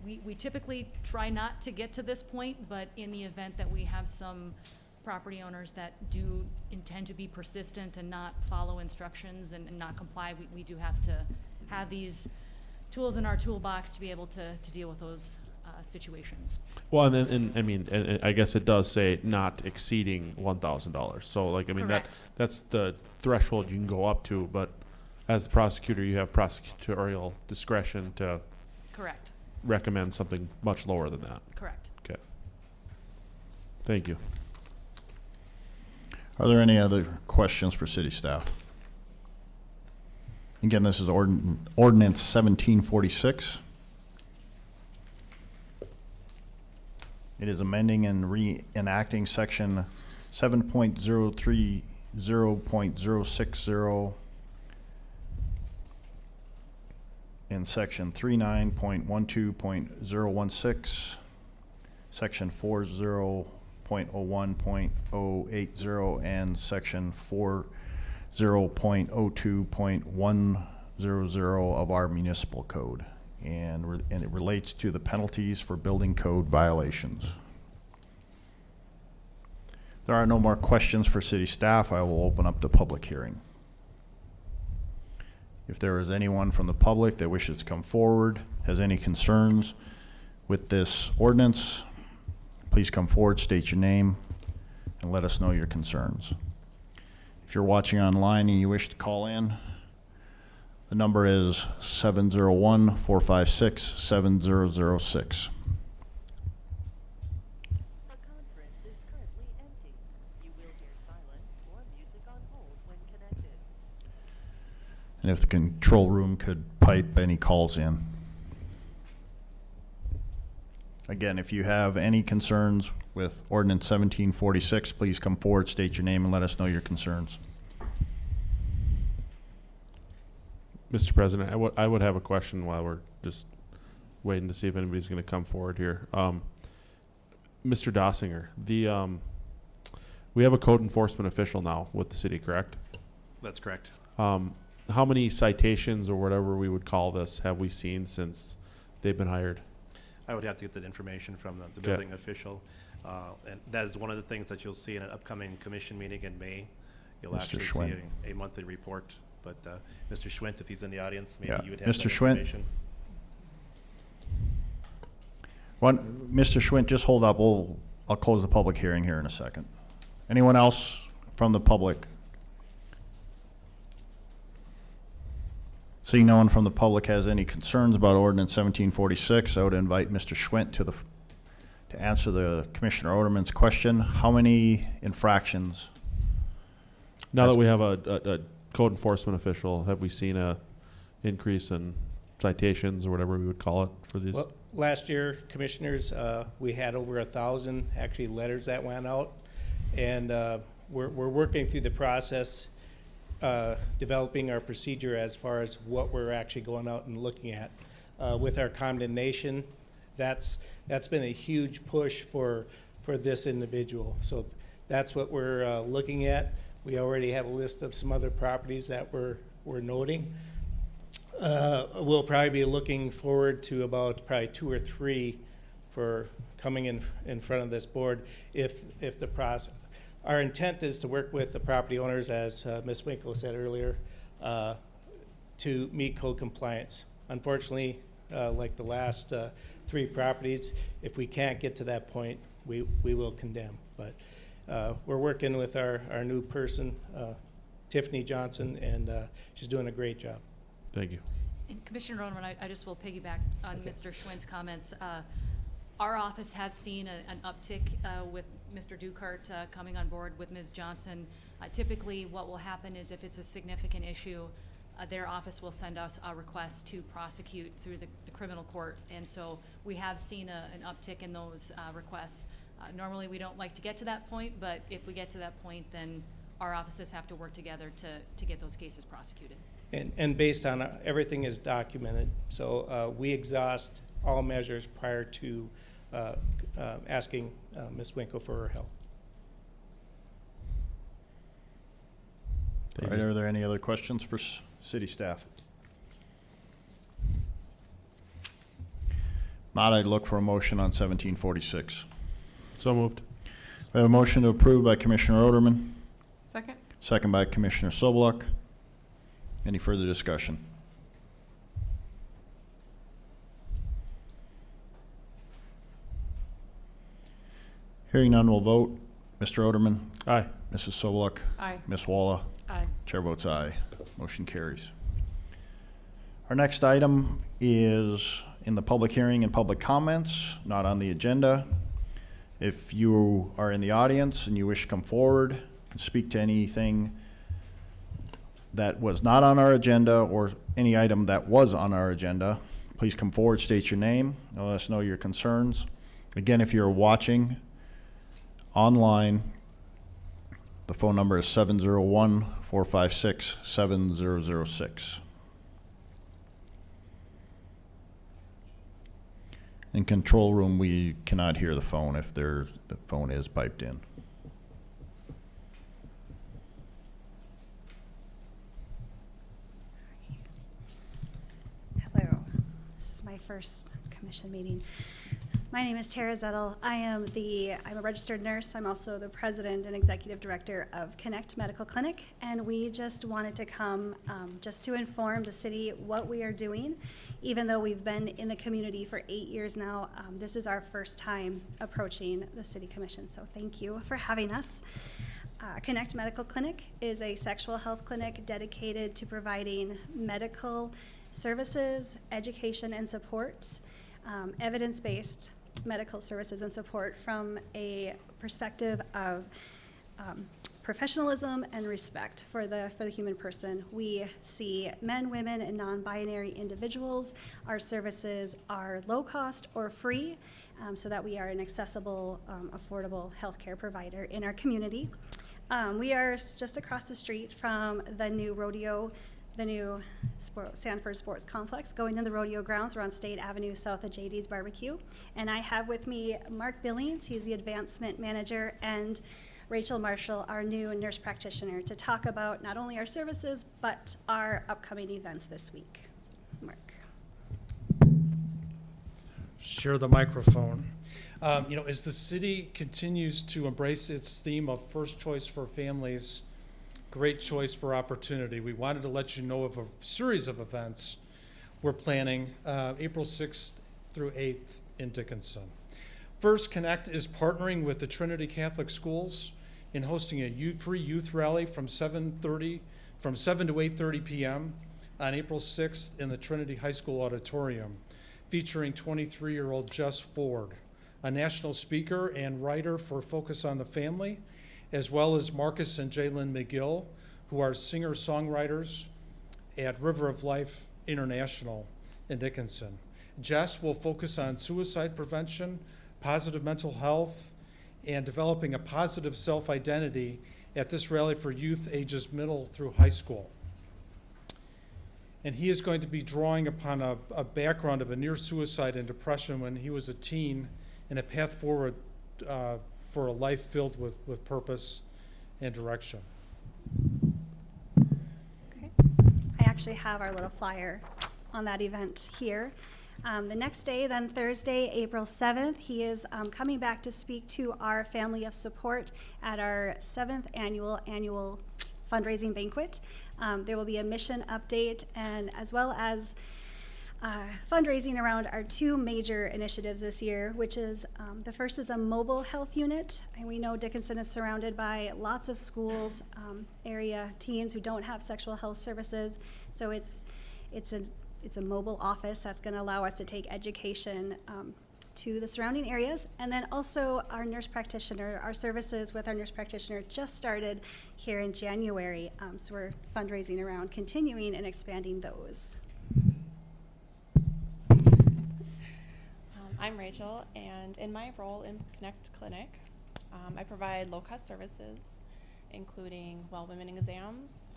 we typically try not to get to this point, but in the event that we have some property owners that do intend to be persistent and not follow instructions and not comply, we do have to have these tools in our toolbox to be able to deal with those situations. Well, and I guess it does say not exceeding $1,000. So, like, I mean, Correct. that's the threshold you can go up to. But as the prosecutor, you have prosecutorial discretion to Correct. recommend something much lower than that. Correct. Okay. Thank you. Are there any other questions for city staff? Again, this is ordinance 1746. It is amending and reenacting section 7.030.060 and section 39.12.016, section 40.01.080, and section 40.02.100 of our municipal code. And it relates to the penalties for building code violations. There are no more questions for city staff. I will open up the public hearing. If there is anyone from the public that wishes to come forward, has any concerns with this ordinance, please come forward, state your name, and let us know your concerns. If you're watching online and you wish to call in, the number is 701-456-7006. The conference is currently empty. You will hear silence or music on hold when connected. And if the control room could pipe any calls in. Again, if you have any concerns with ordinance 1746, please come forward, state your name, and let us know your concerns. Mr. President, I would have a question while we're just waiting to see if anybody's going to come forward here. Mr. Dossinger, we have a code enforcement official now with the city, correct? That's correct. how many citations or whatever we would call this have we seen since they've been hired? I would have to get that information from the Okay. building official. And that is one of the things that you'll see in an upcoming commission meeting in May. You'll Mr. actually Schwinn. see a monthly report. But Mr. Schwint, if he's in the audience, Yeah. maybe you would have Mr. that Schwint? information. Mr. Schwint, just hold up. I'll close the public hearing here in a second. Anyone else from the public? Seeing no one from the public has any concerns about ordinance 1746, I would invite Mr. Schwint to answer the Commissioner Oderman's question. How many infractions? Now that we have a code enforcement official, have we seen a increase in citations or whatever we would call it for these? Well, last year, commissioners, we had over 1,000 actually letters that went out. And we're working through the process, developing our procedure as far as what we're actually going out and looking at. With our condemnation, that's been a huge push for this individual. So that's what we're looking at. We already have a list of some other properties that we're noting. We'll probably be looking forward to about probably 2 or 3 for coming in front of this board if the process. Our intent is to work with the property owners, as Ms. Winkle said earlier, to meet code compliance. Unfortunately, like the last 3 properties, if we can't get to that point, we will condemn. But we're working with our new person, Tiffany Johnson, and she's doing a great job. Thank you. And Commissioner Roderman, I just will piggyback on Mr. Schwinn's comments. Our office has seen an uptick with Mr. Dukart coming on board with Ms. Johnson. Typically, what will happen is if it's a significant issue, their office will send us a request to prosecute through the criminal court. And so we have seen an uptick in those requests. Normally, we don't like to get to that point, but if we get to that point, then our offices have to work together to get those cases prosecuted. And based on everything is documented, so we exhaust all measures prior to asking Ms. Winkle for her help. All right, are there any other questions for city staff? Not, I'd look for a motion on 1746. So moved. We have a motion to approve by Commissioner Oderman, Second? second by Commissioner Sobeluk. Any further discussion? Hearing none, we'll vote. Mr. Oderman, Aye. Mrs. Sobeluk, Aye. Ms. Walla, Aye. chair votes aye. Motion carries. Our next item is in the public hearing and public comments, not on the agenda. If you are in the audience and you wish to come forward and speak to anything that was not on our agenda or any item that was on our agenda, please come forward, state your name, and let us know your concerns. Again, if you're watching online, the phone number is 701-456-7006. In control room, we cannot hear the phone if the phone is piped in. Hello, this is my first commission meeting. My name is Tara Zettel. I'm a registered nurse. I'm also the president and executive director of Connect Medical Clinic, and we just wanted to come just to inform the city what we are doing. Even though we've been in the community for 8 years now, this is our first time approaching the city commission, so thank you for having us. Connect Medical Clinic is a sexual health clinic dedicated to providing medical services, education, and support, evidence-based medical services and support from a perspective of professionalism and respect for the human person. We see men, women, and non-binary individuals. Our services are low cost or free, so that we are an accessible, affordable healthcare provider in our community. We are just across the street from the new rodeo, the new Sanford Sports Complex, going in the rodeo grounds. We're on State Avenue south of JD's Barbecue. And I have with me Mark Billings. He's the advancement manager, and Rachel Marshall, our new nurse practitioner, to talk about not only our services, but our upcoming events this week. Mark. Share the microphone. As the city continues to embrace its theme of first choice for families, great choice for opportunity, we wanted to let you know of a series of events we're planning April 6th through 8th in Dickinson. First, Connect is partnering with the Trinity Catholic Schools in hosting a free youth rally from 7 to 8:30 p.m. on April 6th in the Trinity High School auditorium, featuring 23-year-old Jess Ford, a national speaker and writer for Focus on the Family, as well as Marcus and Jalen McGill, who are singer-songwriters at River of Life International in Dickinson. Jess will focus on suicide prevention, positive mental health, and developing a positive self-identity at this rally for youth ages middle through high school. And he is going to be drawing upon a background of a near suicide and depression when he was a teen, and a path forward for a life filled with purpose and direction. Okay. I actually have our little flyer on that event here. The next day, then Thursday, April 7th, he is coming back to speak to our family of support at our 7th annual fundraising banquet. There will be a mission update, and as well as fundraising around our two major initiatives this year, which is the first is a mobile health unit. And we know Dickinson is surrounded by lots of schools, area teens who don't have sexual health services. So it's a mobile office that's going to allow us to take education to the surrounding areas. And then also our nurse practitioner, our services with our nurse practitioner just started here in January. So we're fundraising around continuing and expanding those. I'm Rachel, and in my role in Connect Clinic, I provide low-cost services, including well women exams,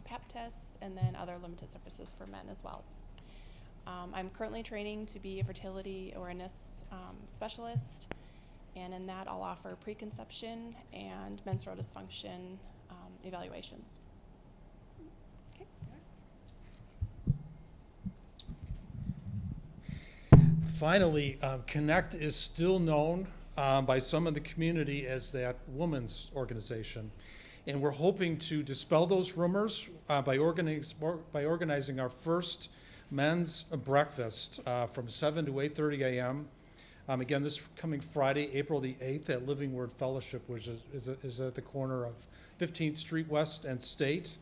pap tests, and then other limited services for men as well. I'm currently training to be a fertility awareness specialist, and in that I'll offer preconception and menstrual dysfunction evaluations. Okay. Finally, Connect is still known by some in the community as that women's organization. And we're hoping to dispel those rumors by organizing our first men's breakfast from 7 to 8:30 a.m. Again, this coming Friday, April the 8th at Living Word Fellowship, which is at the corner of 15th Street West and State.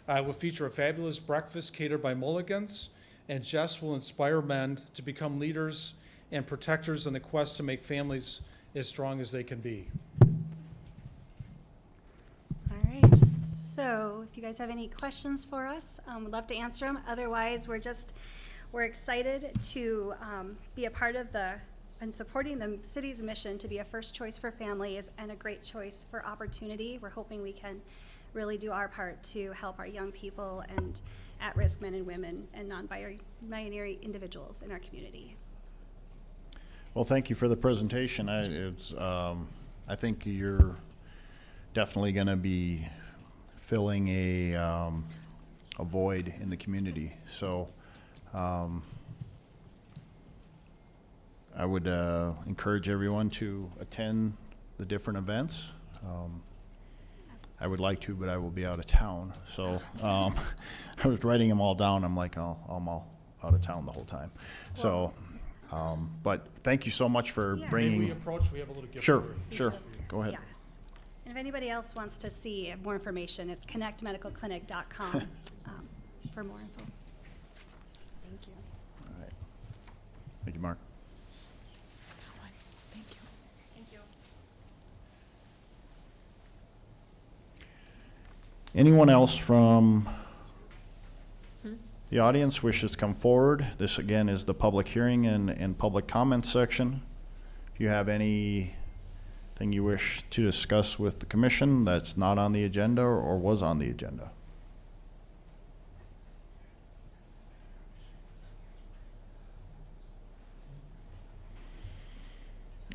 Will feature a fabulous breakfast catered by Mulligans, and Jess will inspire men to become leaders and protectors in the quest to make families as strong as they can be. All right, so if you guys have any questions for us, we'd love to answer them. Otherwise, we're excited to be a part of and supporting the city's mission to be a first choice for families and a great choice for opportunity. We're hoping we can really do our part to help our young people and at-risk men and women and non-binary individuals in our community. Well, thank you for the presentation. I think you're definitely going to be filling a void in the community. So I would encourage everyone to attend the different events. I would like to, but I will be out of town. So I was writing them all down. I'm like, oh, I'm all out of town the whole time. So, but thank you so much for bringing. May we approach? We have a little gift. Sure. Go ahead. Yes. And if anybody else wants to see more information, it's connectmedicalclinic.com for more info. Thank you. All right. Thank you, Mark. Thank you. Thank you. Anyone else from the audience wishes to come forward? This again is the public hearing and public comment section. If you have anything you wish to discuss with the commission that's not on the agenda or was on the agenda.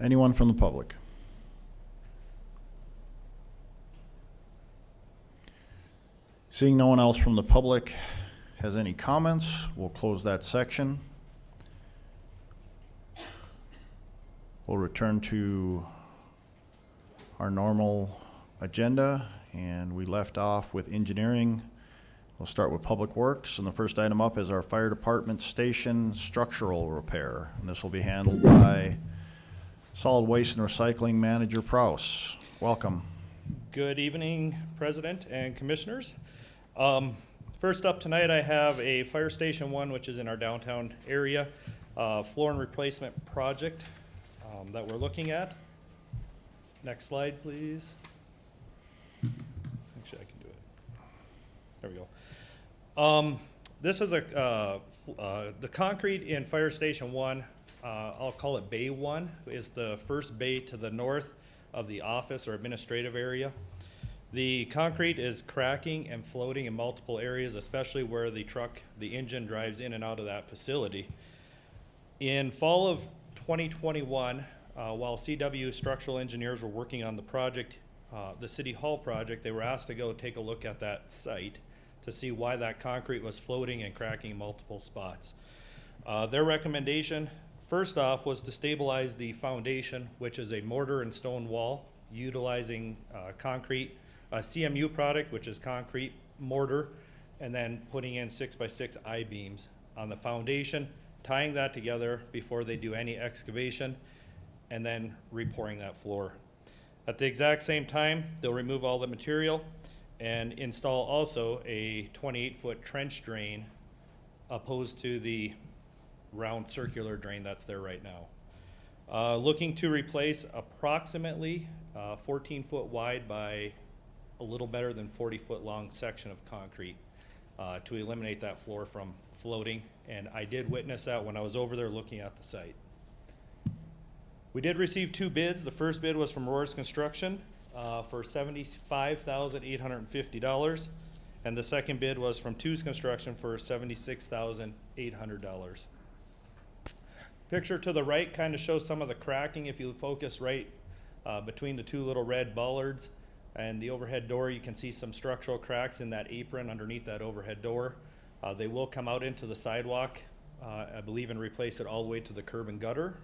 Anyone from the public? Seeing no one else from the public has any comments, we'll close that section. We'll return to our normal agenda, and we left off with engineering. We'll start with Public Works, and the first item up is our Fire Department Station structural repair. And this will be handled by Solid Waste and Recycling Manager Prouse. Welcome. Good evening, President and Commissioners. First up tonight, I have a Fire Station 1, which is in our downtown area, floor and replacement project that we're looking at. Next slide, please. Actually, I can do it. There we go. This is the concrete in Fire Station 1, I'll call it Bay 1, is the first bay to the north of the office or administrative area. The concrete is cracking and floating in multiple areas, especially where the engine drives in and out of that facility. In fall of 2021, while CW structural engineers were working on the project, the City Hall project, they were asked to go take a look at that site to see why that concrete was floating and cracking in multiple spots. Their recommendation, first off, was to stabilize the foundation, which is a mortar and stone wall, utilizing concrete, a CMU product, which is concrete mortar, and then putting in 6x6 I-beams on the foundation, tying that together before they do any excavation, and then repouring that floor. At the exact same time, they'll remove all the material and install also a 28-foot trench drain opposed to the round circular drain that's there right now. Looking to replace approximately 14-foot wide by a little better than 40-foot long section of concrete to eliminate that floor from floating, and I did witness that when I was over there looking at the site. We did receive 2 bids. The first bid was from Roars Construction for $75,850, and the second bid was from Two's Construction for $76,800. Picture to the right kind of shows some of the cracking. If you focus right between the 2 little red bollards and the overhead door, you can see some structural cracks in that apron underneath that overhead door. They will come out into the sidewalk, I believe, and replace it all the way to the curb and gutter.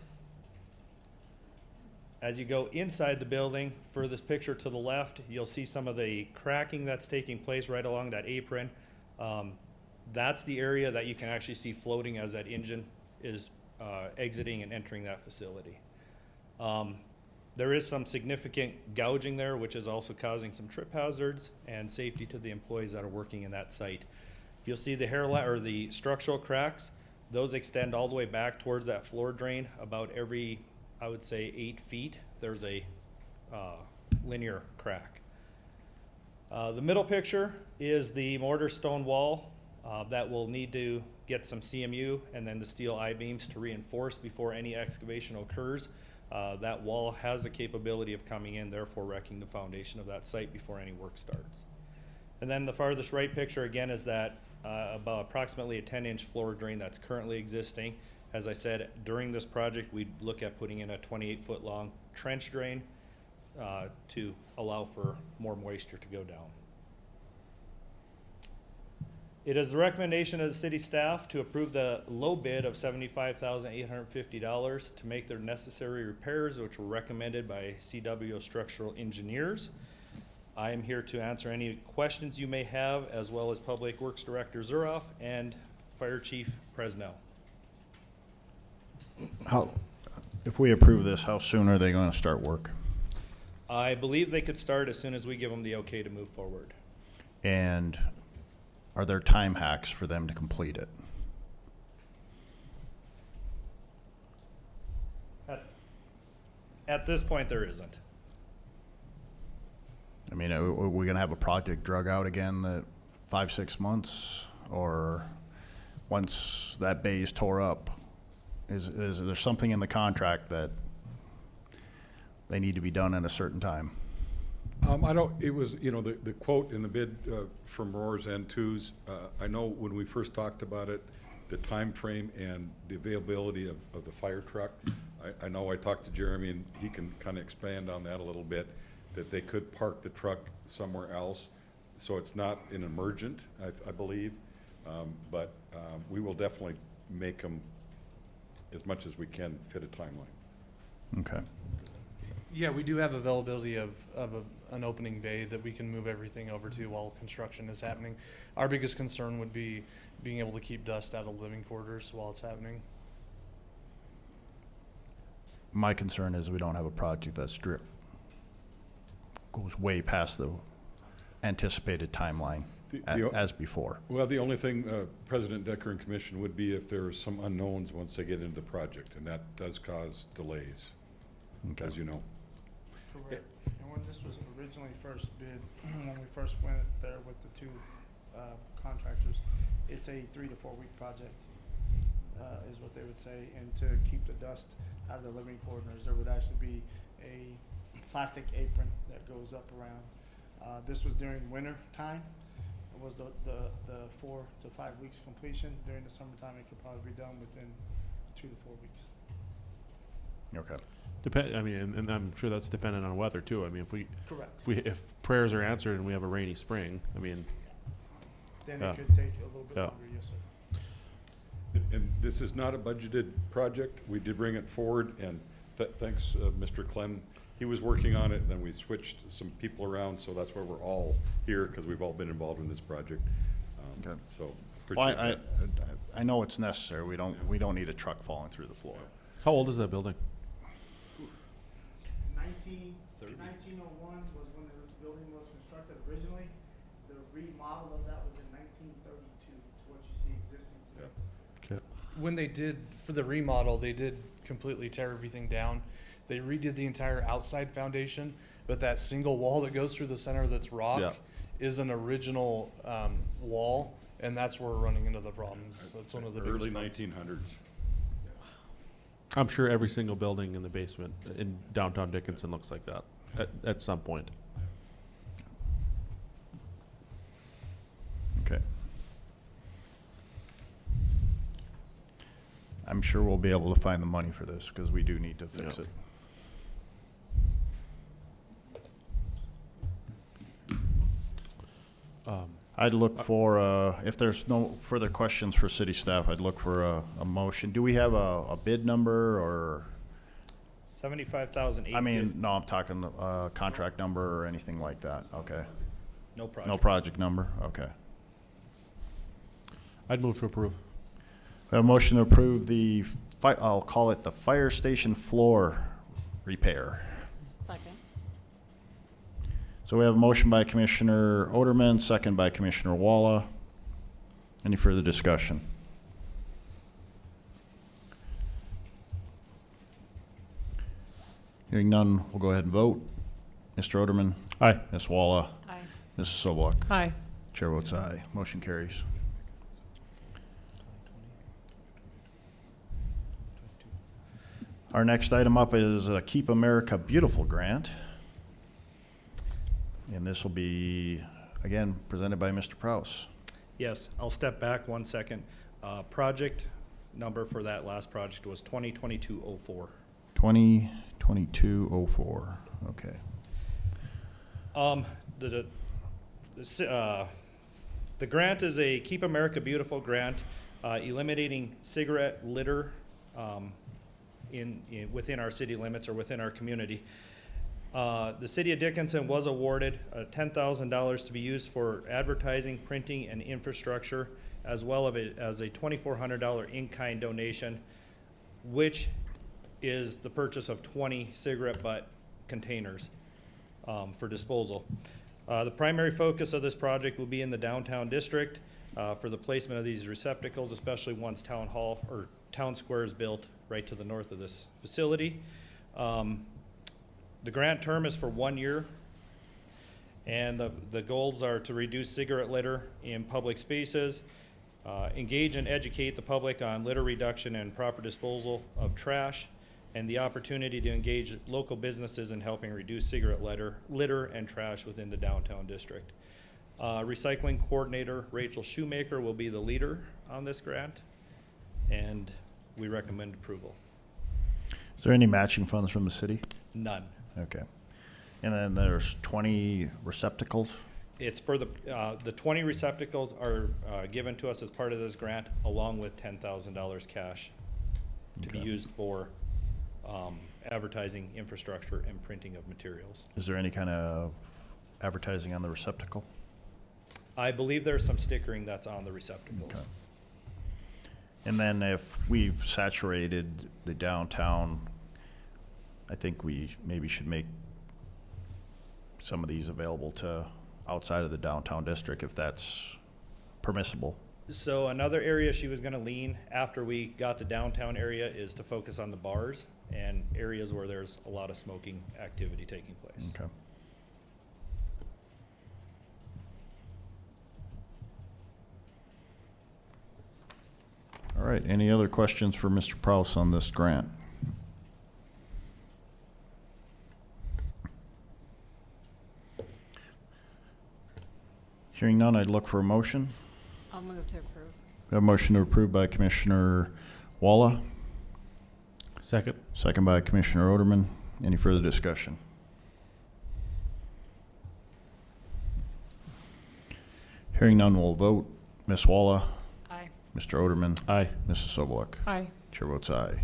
As you go inside the building, for this picture to the left, you'll see some of the cracking that's taking place right along that apron. That's the area that you can actually see floating as that engine is exiting and entering that facility. There is some significant gouging there, which is also causing some trip hazards and safety to the employees that are working in that site. You'll see the hairline or the structural cracks. Those extend all the way back towards that floor drain about every, I would say, 8 feet. There's a linear crack. The middle picture is the mortar stone wall that will need to get some CMU and then the steel I-beams to reinforce before any excavation occurs. That wall has the capability of coming in, therefore wrecking the foundation of that site before any work starts. And then the farthest right picture again is that about approximately a 10-inch floor drain that's currently existing. As I said, during this project, we'd look at putting in a 28-foot long trench drain to allow for more moisture to go down. It is the recommendation of the city staff to approve the low bid of $75,850 to make their necessary repairs, which were recommended by CW structural engineers. I am here to answer any questions you may have, as well as Public Works Director Zuroff and Fire Chief Presnell. If we approve this, how soon are they going to start work? I believe they could start as soon as we give them the okay to move forward. And are there time hacks for them to complete it? At this point, there isn't. I mean, are we going to have a project drug out again that 5-6 months, or once that bay is tore up, is there something in the contract that they need to be done in a certain time? It was, the quote in the bid from Roars and Two's, I know when we first talked about it, the time frame and the availability of the fire truck, I know I talked to Jeremy and he can kind of expand on that a little bit, that they could park the truck somewhere else So it's not an emergent, I believe, but we will definitely make them as much as we can fit a timeline. Okay. Yeah, we do have availability of an opening bay that we can move everything over to while construction is happening. Our biggest concern would be being able to keep dust out of living quarters while it's happening. My concern is we don't have a project that's goes way past the anticipated timeline as before. Well, the only thing, President Decker and Commission, would be if there are some unknowns once they get into the project, and that does cause delays, as you know. Correct. And when this was originally first bid, when we first went there with the two contractors, it's a 3 to 4 week project, is what they would say. And to keep the dust out of the living quarters, there would actually be a plastic apron that goes up around. This was during winter time. It was the 4 to 5 weeks completion. During the summertime, it could probably be done within 2 to 4 weeks. Okay. I mean, and I'm sure that's dependent on weather too. I mean, Correct. if prayers are answered and we have a rainy spring, I mean. Then Yeah. it could take a little bit Yeah. longer, yes, sir. And this is not a budgeted project. We did bring it forward, and thanks, Mr. Clem. He was working on it, and then we switched some people around, so that's why we're all here, because we've all been involved in this project. Okay. So Well, appreciate that. I know it's necessary. We don't need a truck falling through the floor. How old is that building? 1901 was when the building was constructed originally. The remodel of that was in 1932, to what you see existing today. Okay. When they did, for the remodel, they did completely tear everything down. They redid the entire outside foundation, but that single wall that goes through the center that's rock Yeah. is an original wall, and that's where we're running into the problems. That's one of the Early biggest. 1900s. I'm sure every single building in the basement in downtown Dickinson looks like that at some point. Okay. I'm sure we'll be able to find the money for this, because we do need to fix Yeah. it. I'd look for, if there's no further questions for city staff, I'd look for a motion. Do we have a bid number, or, 75,850. I mean, no, I'm talking contract number or anything like that, okay? No project. No project number, okay. I'd move to approve. We have a motion to approve the, I'll call it the fire station floor repair. Second. So we have a motion by Commissioner Oderman, second by Commissioner Walla. Any further discussion? Hearing none, we'll go ahead and vote. Mr. Oderman? Aye. Ms. Walla? Aye. Mrs. Sobeluk? Aye. Chair votes aye. Motion carries. Our next item up is a Keep America Beautiful grant. And this will be, again, presented by Mr. Prouse. Yes, I'll step back 1 second. Project number for that last project was 2022-04. 2022-04, okay. The grant is a Keep America Beautiful grant, eliminating cigarette litter within our city limits or within our community. The city of Dickinson was awarded $10,000 to be used for advertising, printing, and infrastructure, as well as a $2,400 in-kind donation, which is the purchase of 20 cigarette butt containers for disposal. The primary focus of this project will be in the downtown district for the placement of these receptacles, especially once town hall or town square is built right to the north of this facility. The grant term is for 1 year, and the goals are to reduce cigarette litter in public spaces, engage and educate the public on litter reduction and proper disposal of trash, and the opportunity to engage local businesses in helping reduce cigarette litter and trash within the downtown district. Recycling coordinator Rachel Shoemaker will be the leader on this grant, and we recommend approval. Is there any matching funds from the city? None. Okay. And then there's 20 receptacles? It's for the 20 receptacles are given to us as part of this grant, along with $10,000 cash to be Okay. used for advertising, infrastructure, and printing of materials. Is there any kind of advertising on the receptacle? I believe there's some stickering that's on the receptacles. Okay. And then if we've saturated the downtown, I think we maybe should make some of these available to outside of the downtown district if that's permissible. So another area she was gonna lean after we got the downtown area is to focus on the bars and areas where there's a lot of smoking activity taking place. Okay. All right, any other questions for Mr. Prouse on this grant? Hearing none, I'd look for a motion. I'll move to approve. We have a motion to approve by Commissioner Walla, Second. second by Commissioner Oderman. Any further discussion? Hearing none, we'll vote. Ms. Walla, Aye. Mr. Oderman, Aye. Mrs. Sobeluk. Aye. Chair votes aye.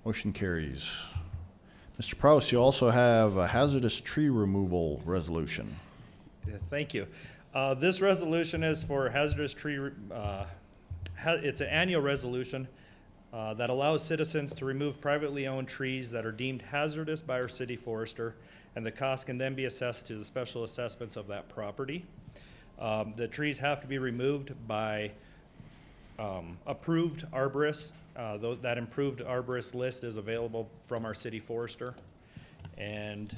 Motion carries. Mr. Prouse, you also have a hazardous tree removal resolution. Yeah, thank you. This resolution is for hazardous tree, it's an annual resolution that allows citizens to remove privately owned trees that are deemed hazardous by our city forester, and the cost can then be assessed to the special assessments of that property. The trees have to be removed by approved arborists. That improved arborist list is available from our city forester. And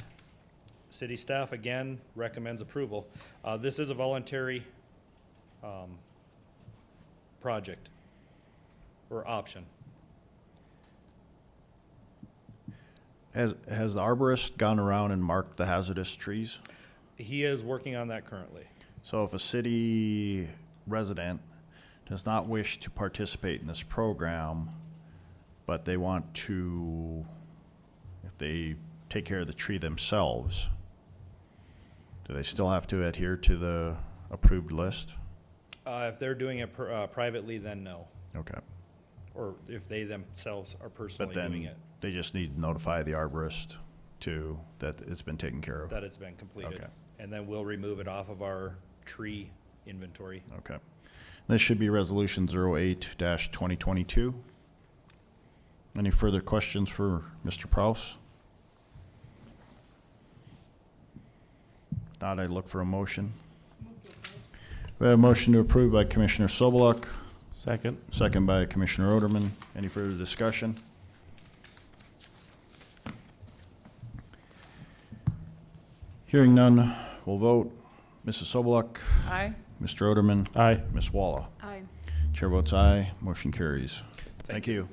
city staff, again, recommends approval. This is a voluntary project or option. Has the arborist gone around and marked the hazardous trees? He is working on that currently. So if a city resident does not wish to participate in this program, but they want to, if they take care of the tree themselves, do they still have to adhere to the approved list? If they're doing it privately, then no. Okay. Or if they themselves are But personally doing then it, they just need to notify the arborist to, that it's been taken care of? that it's been completed. Okay. And then we'll remove it off of our tree inventory. Okay. This should be Resolution 08-2022. Any further questions for Mr. Prouse? Not, I'd look for a motion. We have a motion to approve by Commissioner Sobeluk, Second. second by Commissioner Oderman. Any further discussion? Hearing none, we'll vote. Mrs. Sobeluk, Aye. Mr. Oderman, Aye. Ms. Walla. Aye. Chair votes aye, motion carries. Thank you.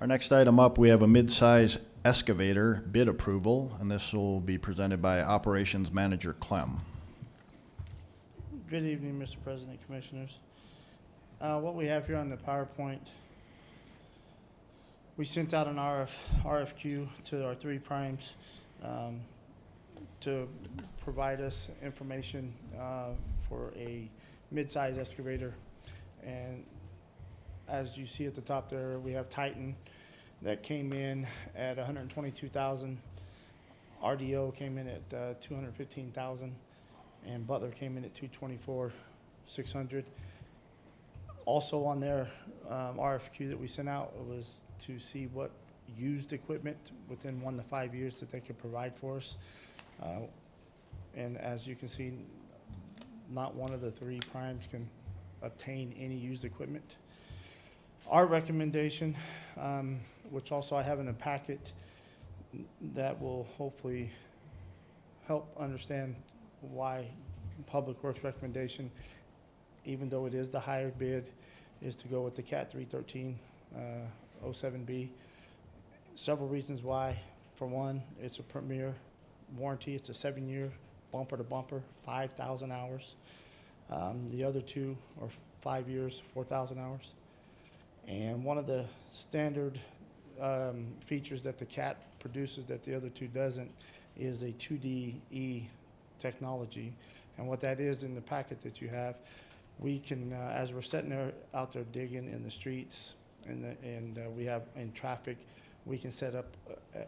Our next item up, we have a mid-size excavator bid approval, and this will be presented by Operations Manager Clem. Good evening, Mr. President, Commissioners. What we have here on the PowerPoint, we sent out an RFQ to our three primes to provide us information for a mid-size excavator. And as you see at the top there, we have Titan that came in at $122,000. RDO came in at $215,000. And Butler came in at $224,600. Also on their RFQ that we sent out was to see what used equipment within 1 to 5 years that they could provide for us. And as you can see, not one of the three primes can obtain any used equipment. Our recommendation, which also I have in a packet that will hopefully help understand why Public Works recommendation, even though it is the higher bid, is to go with the CAT 313 07B. Several reasons why. For one, it's a premier warranty. It's a 7-year bumper to bumper, 5,000 hours. The other two are 5 years, 4,000 hours. And one of the standard features that the CAT produces that the other two doesn't is a 2DE technology. And what that is in the packet that you have, we can, as we're sitting there out there digging in the streets and we have in traffic, we can set up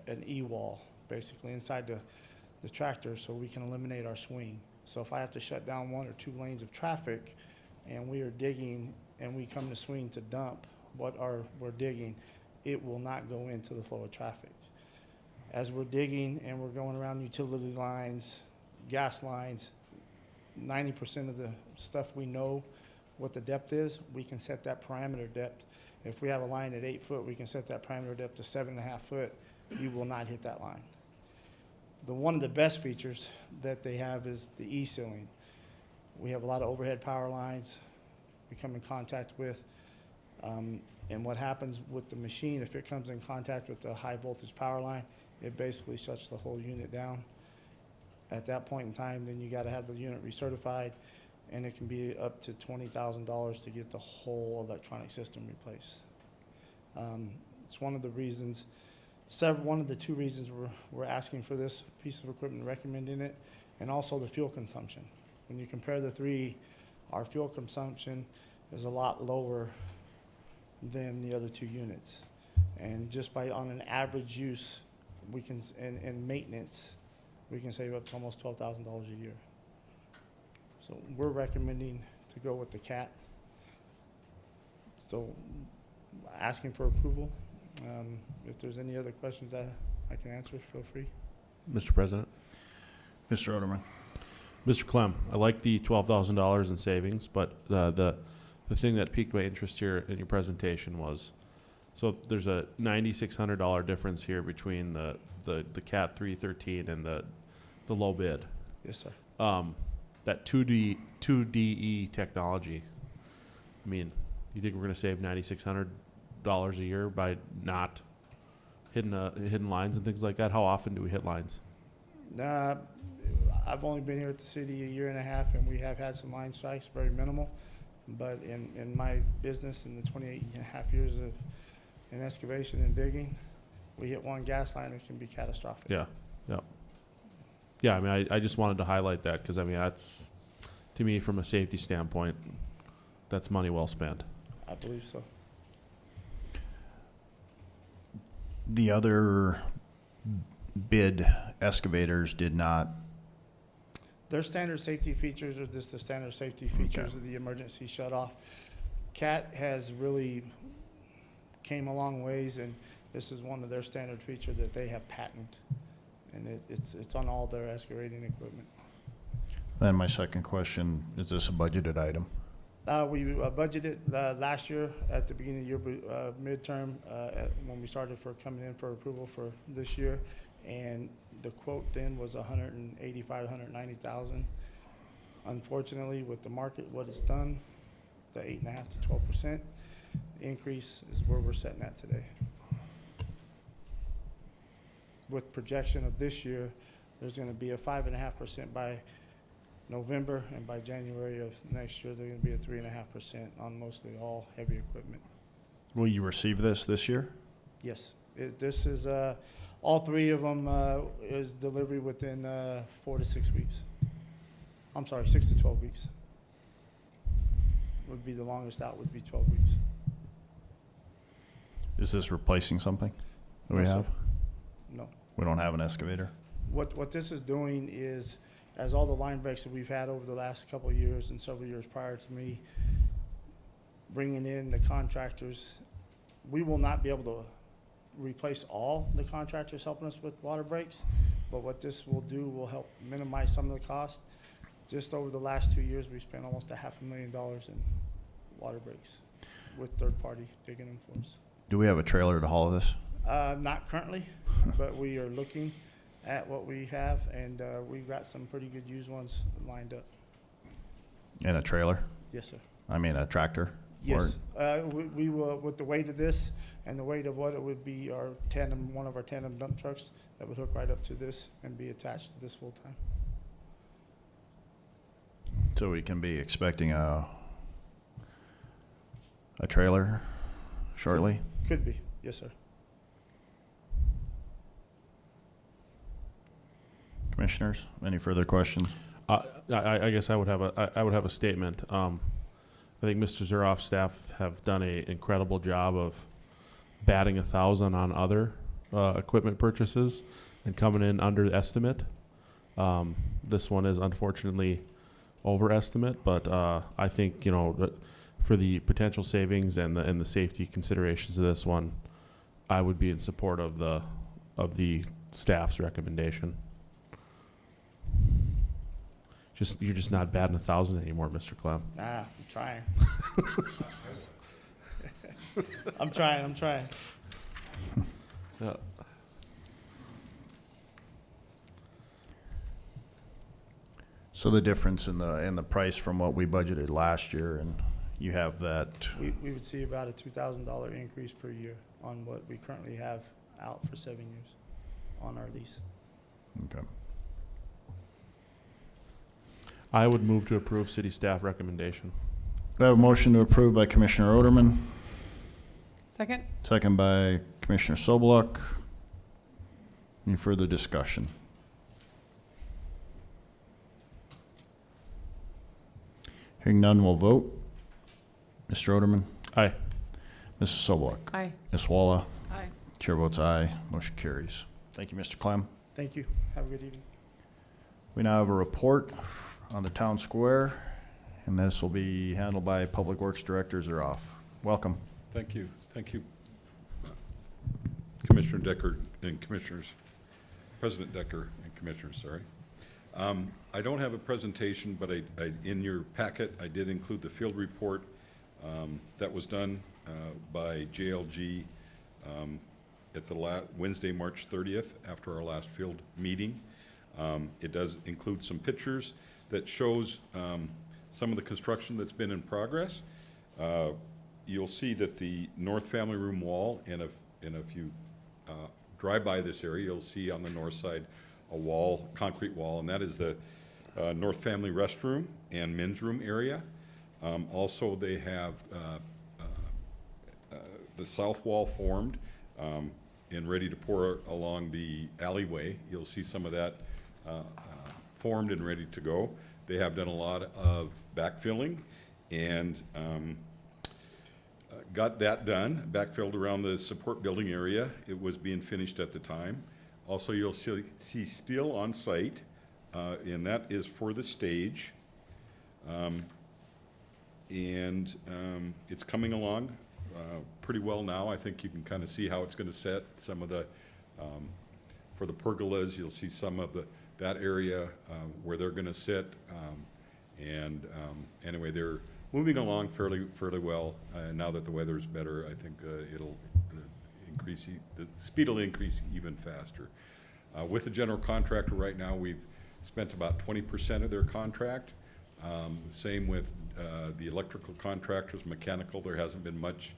an E-wall basically inside the tractor so we can eliminate our swing. So if I have to shut down 1 or 2 lanes of traffic and we are digging and we come to swing to dump we're digging, it will not go into the flow of traffic. As we're digging and we're going around utility lines, gas lines, 90% of the stuff we know what the depth is, we can set that parameter depth. If we have a line at 8 foot, we can set that parameter depth to 7.5 foot. You will not hit that line. One of the best features that they have is the E-sealing. We have a lot of overhead power lines we come in contact with. And what happens with the machine, if it comes in contact with the high voltage power line, it basically shuts the whole unit down. At that point in time, then you got to have the unit recertified, and it can be up to $20,000 to get the whole electronic system replaced. It's one of the reasons, one of the 2 reasons we're asking for this piece of equipment, recommending it, and also the fuel consumption. When you compare the 3, our fuel consumption is a lot lower than the other 2 units. And just by on an average use, we can, and maintenance, we can save up to almost $12,000 a year. So we're recommending to go with the CAT. So asking for approval. If there's any other questions I can answer, feel free. Mr. President. Mr. Oderman. Mr. Clem, I like the $12,000 in savings, but the thing that piqued my interest here in your presentation was, so there's a $9,600 difference here between the CAT 313 and the low bid. Yes, sir. That 2DE technology, I mean, you think we're going to save $9,600 a year by not hitting lines and things like that? How often do we hit lines? I've only been here at the city 1.5 years, and we have had some line strikes, very minimal. But in my business, in the 28.5 years of in excavation and digging, we hit one gas line, it can be catastrophic. Yeah, yeah. Yeah, I mean, I just wanted to highlight that because, I mean, that's, to me, from a safety standpoint, that's money well spent. I believe so. The other bid excavators did not. Their standard safety features are just the standard safety features of the emergency shutoff. CAT has really came a long ways, and this is one of their standard features that they have patented. And it's on all their excavating equipment. Then my second question, is this a budgeted item? We budgeted last year at the beginning of the year, midterm, when we started for coming in for approval for this year. And the quote then was $185,000, $190,000. Unfortunately, with the market, what it's done, the 8.5% to 12% increase is where we're sitting at today. With projection of this year, there's going to be a 5.5% by November, and by January of next year, there's going to be a 3.5% on mostly all heavy equipment. Will you receive this year? Yes, this is all 3 of them is delivery within 4 to 6 weeks. I'm sorry, 6 to 12 weeks. Would be the longest out. Would be 12 weeks. Is this replacing something that we No, sir. have? No. We don't have an excavator? What this is doing is, as all the line breaks that we've had over the last couple of years and several years prior to me, bringing in the contractors, we will not be able to replace all the contractors helping us with water breaks, but what this will do will help minimize some of the cost. Just over the last 2 years, we spent almost $500,000 in water breaks with third party digging them for us. Do we have a trailer to haul this? Not currently, but we are looking at what we have, and we've got some pretty good used ones lined up. And a trailer? Yes, sir. I mean, a tractor? Yes, we will, with the weight of this and the weight of what it would be, our tandem, one of our tandem dump trucks that would hook right up to this and be attached to this full time. So we can be expecting a trailer shortly? Could be, yes, sir. Commissioners, any further questions? I guess I would have a statement. I think Mr. Zuroff's staff have done an incredible job of batting 1,000 on other equipment purchases and coming in under estimate. This one is unfortunately overestimate, but I think for the potential savings and the safety considerations of this one, I would be in support of the staff's recommendation. You're just not batting 1,000 anymore, Mr. Clem. Nah, I'm trying. I'm trying. Yeah. So the difference in the price from what we budgeted last year, and you have that. We would see about a $2,000 increase per year on what we currently have out for 7 years on our lease. Okay. I would move to approve city staff recommendation. We have a motion to approve by Commissioner Oderman, Second? second by Commissioner Sobeluk. Any further discussion? Hearing none, we'll vote. Mr. Oderman? Aye. Mrs. Sobeluk? Aye. Ms. Walla? Aye. Chair votes aye. Motion carries. Thank you, Mr. Clem. Thank you. Have a good evening. We now have a report on the town square, and this will be handled by Public Works Director Zuroff. Welcome. Thank you. Thank you, Commissioner Decker and Commissioners, President Decker and Commissioners, sorry. I don't have a presentation, but in your packet, I did include the field report that was done by JLG at the Wednesday, March 30th, after our last field meeting. It does include some pictures that shows some of the construction that's been in progress. You'll see that the north family room wall, and if you drive by this area, you'll see on the north side a wall, concrete wall, and that is the north family restroom and men's room area. Also, they have the south wall formed and ready to pour along the alleyway. You'll see some of that formed and ready to go. They have done a lot of backfilling and got that done, backfilled around the support building area. It was being finished at the time. Also, you'll see steel on site, and that is for the stage. It's coming along pretty well now. I think you can kind of see how it's going to set. Some of the, for the pergolas, you'll see some of that area where they're going to sit. Anyway, they're moving along fairly well. Now that the weather's better, I think it'll increase, the speed will increase even faster. With the general contractor right now, we've spent about 20% of their contract. Same with the electrical contractors, mechanical. There hasn't been much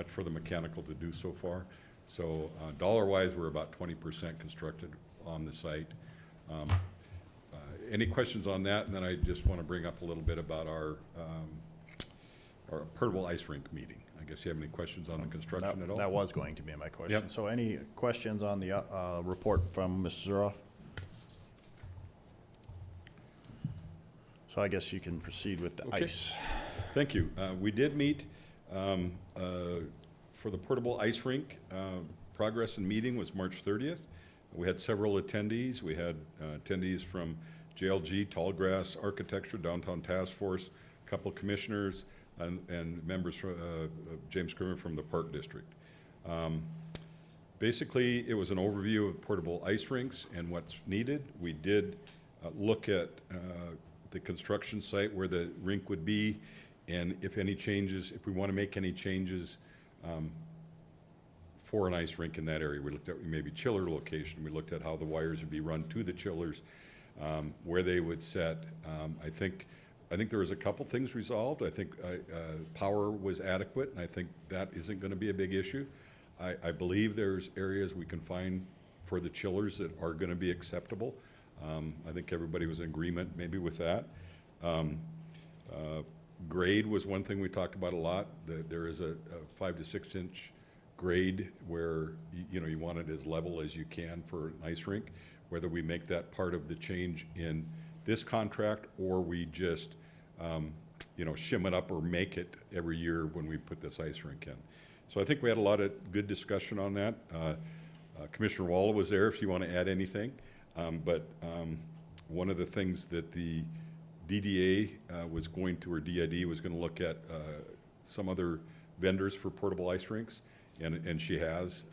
for the mechanical to do so far. So dollar-wise, we're about 20% constructed on the site. Any questions on that? And then I just want to bring up a little bit about our portable ice rink meeting. I guess you have any questions on the construction at all? That was going to be my question. Yep. So any questions on the report from Mr. Zuroff? So I guess you can proceed with the Okay. ice. Thank you. We did meet for the portable ice rink. Progress and meeting was March 30th. We had several attendees. We had attendees from JLG, Tallgrass Architecture, Downtown Task Force, a couple commissioners, and members from James Grimmer from the Park District. Basically, it was an overview of portable ice rinks and what's needed. We did look at the construction site where the rink would be, and if any changes, if we want to make any changes for an ice rink in that area. We looked at maybe chiller location. We looked at how the wires would be run to the chillers, where they would set. I think there was a couple things resolved. I think power was adequate, and I think that isn't going to be a big issue. I believe there's areas we can find for the chillers that are going to be acceptable. I think everybody was in agreement maybe with that. Grade was one thing we talked about a lot. There is a 5 to 6 inch grade where you want it as level as you can for an ice rink. whether we make that part of the change in this contract or we just, you know, shim it up or make it every year when we put this ice rink in. So I think we had a lot of good discussion on that. Commissioner Walla was there if you want to add anything. But one of the things that the DDA was going to, or DID was going to look at some other vendors for portable ice rinks, and she has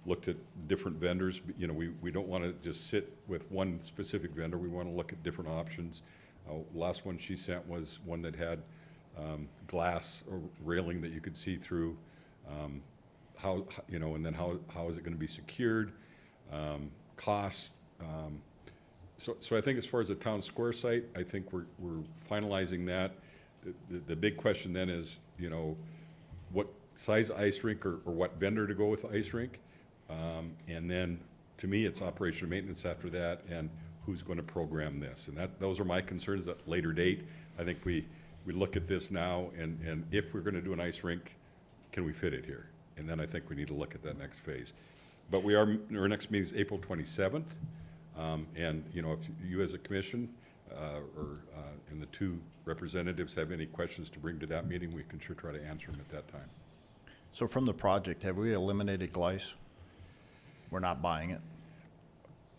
looked at different vendors. You know, we don't want to just sit with one specific vendor. We want to look at different options. Last one she sent was one that had glass or railing that you could see through. How, you know, and then how is it going to be secured? Cost. So I think as far as the town square site, I think we're finalizing that. The big question then is, you know, what size ice rink or what vendor to go with ice rink. And then to me, it's operation and maintenance after that, and who's going to program this. And those are my concerns at later date. I think we look at this now, and if we're going to do an ice rink, can we fit it here? And then I think we need to look at that next phase. But our next meeting is April 27th. And, you know, if you as a commission and the two representatives have any questions to bring to that meeting, we can sure try to answer them at that time. So from the project, have we eliminated glice? We're not buying it?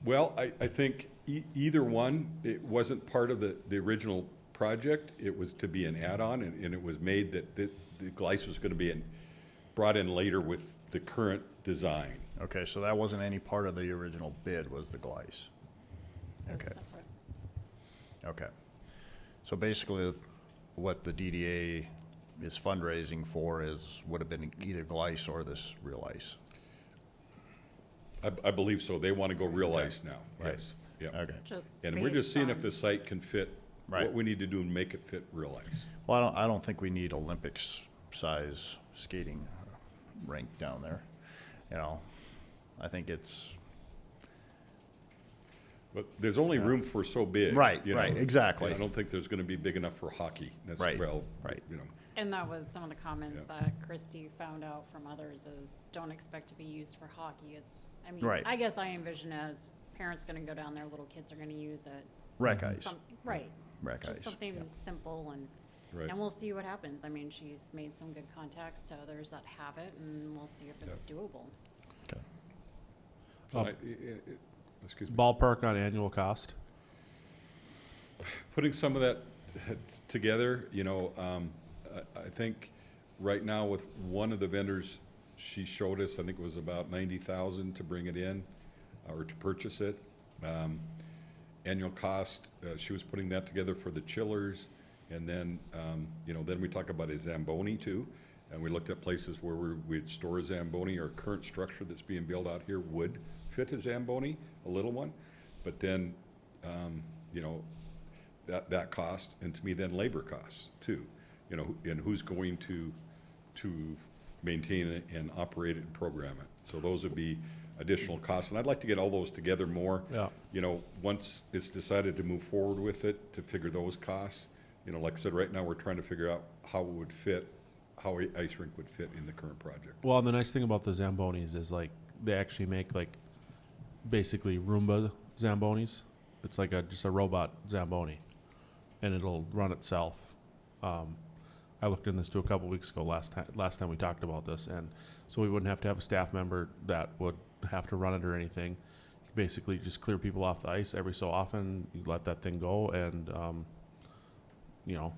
Well, I think either one, it wasn't part of the original project. It was to be an add-on, and it was made that the glice was going to be brought in later with the current design. Okay, so that wasn't any part of the original bid, was the glice? Okay. Okay. So basically, what the DDA is fundraising for would have been either glice or this real ice? I believe so. They want to go real ice now. Right. Yes. Yeah. Okay. And we're just seeing if the site can fit what we need to do and make it fit real ice. Well, I don't think we need Olympics-size skating rink down there. You know, I think it's. But there's only room for so big. Right, you know? right, exactly. I don't think there's going to be big enough for hockey. Right, well, right. You know. And that was some of the comments Yeah. that Christy found out from others is don't expect to be used for hockey. I mean, Right. I guess I envision as parents gonna go down there, little kids are gonna use it. Rec ice. Right. Rec Just ice, something yeah. simple Right. and we'll see what happens. I mean, she's made some good contacts to others that have it and we'll see if it's doable. Okay. So excuse me. Ballpark on annual cost? Putting some of that together, you know, I think right now with one of the vendors she showed us, I think it was about 90,000 to bring it in or to purchase it. Annual cost, she was putting that together for the chillers, and then you know, then we talk about a Zamboni too, and we looked at places where we'd store a Zamboni. Our current structure that's being built out here would fit a Zamboni, a little one, but then you know, that cost, and to me then labor costs too, you know, and who's going to maintain it and operate it and program it. So those would be additional costs, and I'd like to get all those together more. Yeah. You know, once it's decided to move forward with it, to figure those costs. You know, like I said, right now we're trying to figure out how it would fit, how an ice rink would fit in the current project. Well, and the nice thing about the Zambonis is like they actually make like basically Roomba Zambonis. It's like just a robot Zamboni, and it'll run itself. I looked in this too a couple weeks ago. Last time we talked about this, and so we wouldn't have to have a staff member that would have to run it or anything. You basically just clear people off the ice every so often. You let that thing go, and you know,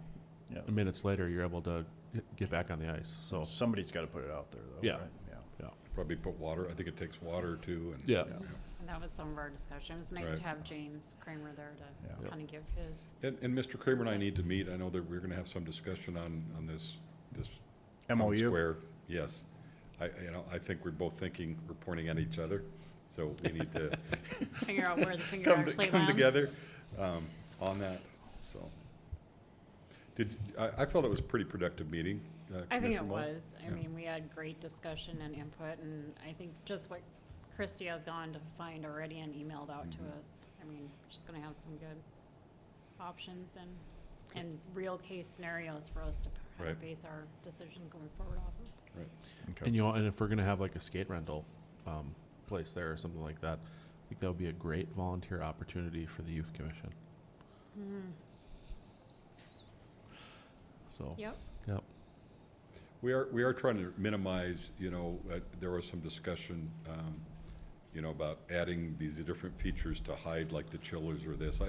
minutes later you're able to get back on the ice. So somebody's got to put it out there, though. Yeah. Right? Yeah. Probably put water. I think it takes water too. And yeah. And that was some of our discussion. It was nice Right. to have James Kramer there to kind of give his. And Mr. Kramer and I need to meet. I know that we're going to have some discussion on this town MOU? square. Yes, I think we're both thinking we're pointing at each other, so we need to Figure out where the finger actually come lands. together on that. So, I felt it was a pretty productive meeting. I think it Commissioner Moore? was. I mean, we had great discussion and input, and I think just what Christy has gone to find already and emailed out to us. I mean, she's going to have some good options and real case scenarios for us to kind of Right. base our decision going forward off of. Right. Okay. And you know, and if we're gonna have like a skate rental place there or something like that, I think that would be a great volunteer opportunity for the Youth Commission. So, Yep. yep. We are trying to minimize, there was some discussion, about adding these different features to hide like the chillers or this.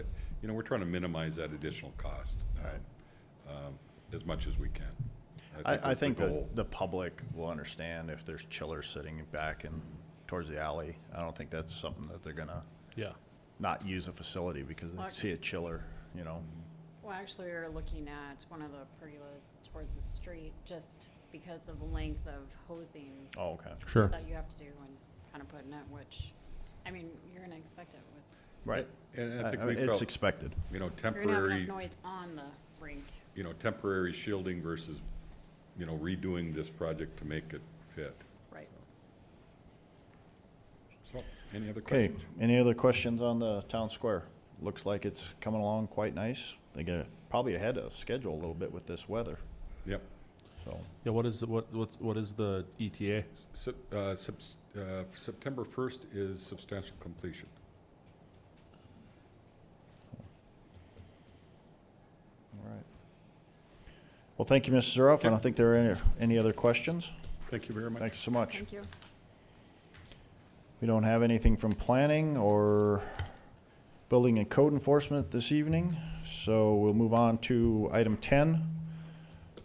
We're trying to minimize that additional cost. As much as we can. I think that's the goal. the public will understand if there's chillers sitting back and towards the alley. I don't think that's something that they're gonna Yeah. not use a facility because they Well, see a chiller, Well, actually, we were looking at one of the pergolas towards the street, just because of the length of hosing Oh, okay. Sure. that you have to do when kind of putting it, which, I mean, you're gonna expect it with, Right. And I think I we mean, it's felt, expected. you're gonna have temporary, enough noise on the rink. temporary shielding versus, redoing this project to make it fit. Right. So, any other Okay, questions? any other questions on the town square? Looks like it's coming along quite nice. They get probably ahead of schedule a little bit with this weather, Yep. so. Yeah, what is the E ETA? September 1st is substantial completion. All right. Well, thank you, Mrs. Zuroff. I don't think there are any other questions. Thank you very much. Thank you so much. Thank you. We don't have anything from planning or building and code enforcement this evening, so we'll move on to item 10.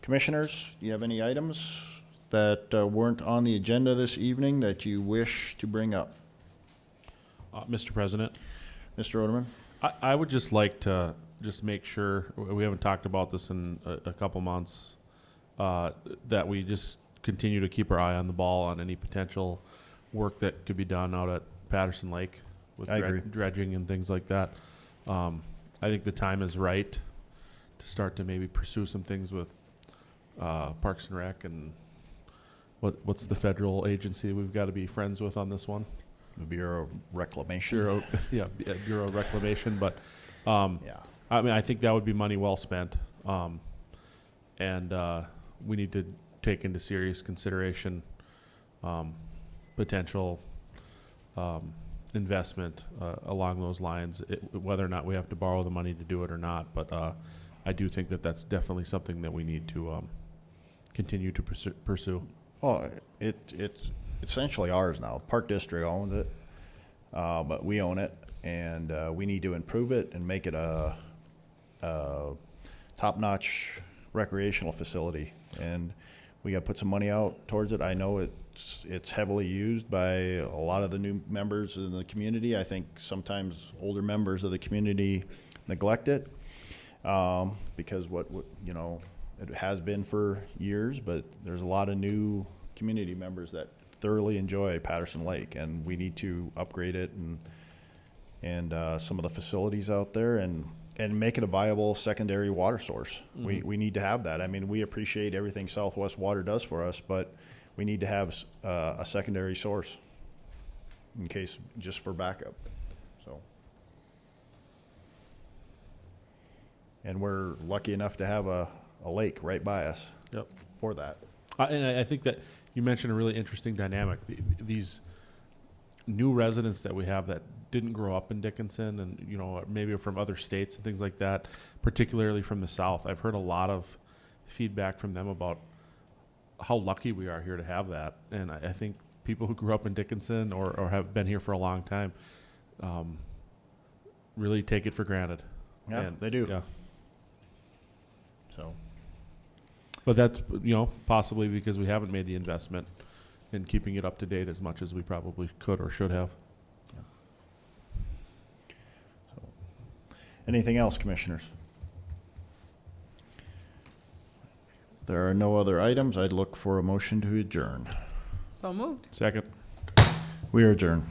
Commissioners, do you have any items that weren't on the agenda this evening that you wish to bring up? Mr. President, Mr. Oderman? I would just like to just make sure, we haven't talked about this in a couple months, that we just continue to keep our eye on the ball on any potential work that could be done out at Patterson Lake with I agree. dredging and things like that. I think the time is right to start to maybe pursue some things with Parks and Rec and what's the federal agency we've got to be friends with on this one? The Bureau of Reclamation. Bureau of Reclamation, but Yeah. I mean, I think that would be money well spent, and we need to take into serious consideration potential investment along those lines, whether or not we have to borrow the money to do it or not. But I do think that that's definitely something that we need to continue to pursue. Oh, it's essentially ours now. Park District owns it, but we own it, and we need to improve it and make it a top-notch recreational facility. And we got to put some money out towards it. I know it's heavily used by a lot of the new members in the community. I think sometimes older members of the community neglect it because it has been for years, but there's a lot of new community members that thoroughly enjoy Patterson Lake, and we need to upgrade it and some of the facilities out there and make it a viable secondary water source. Mhm. We need to have that. I mean, we appreciate everything Southwest Water does for us, but we need to have a secondary source in case, just for backup, so. And we're lucky enough to have a lake right by us. Yep. For that. And I think that you mentioned a really interesting dynamic. These new residents that we have that didn't grow up in Dickinson and, maybe from other states and things like that, particularly from the South. I've heard a lot of feedback from them about how lucky we are here to have that. And I think people who grew up in Dickinson or have been here for a long time really take it for granted. Yeah, And, they do. Yeah. So. But that's, possibly because we haven't made the investment in keeping it up to date as much as we probably could or should have. Anything else, commissioners? There are no other items. I'd look for a motion to adjourn. So moved. Second. We are adjourned.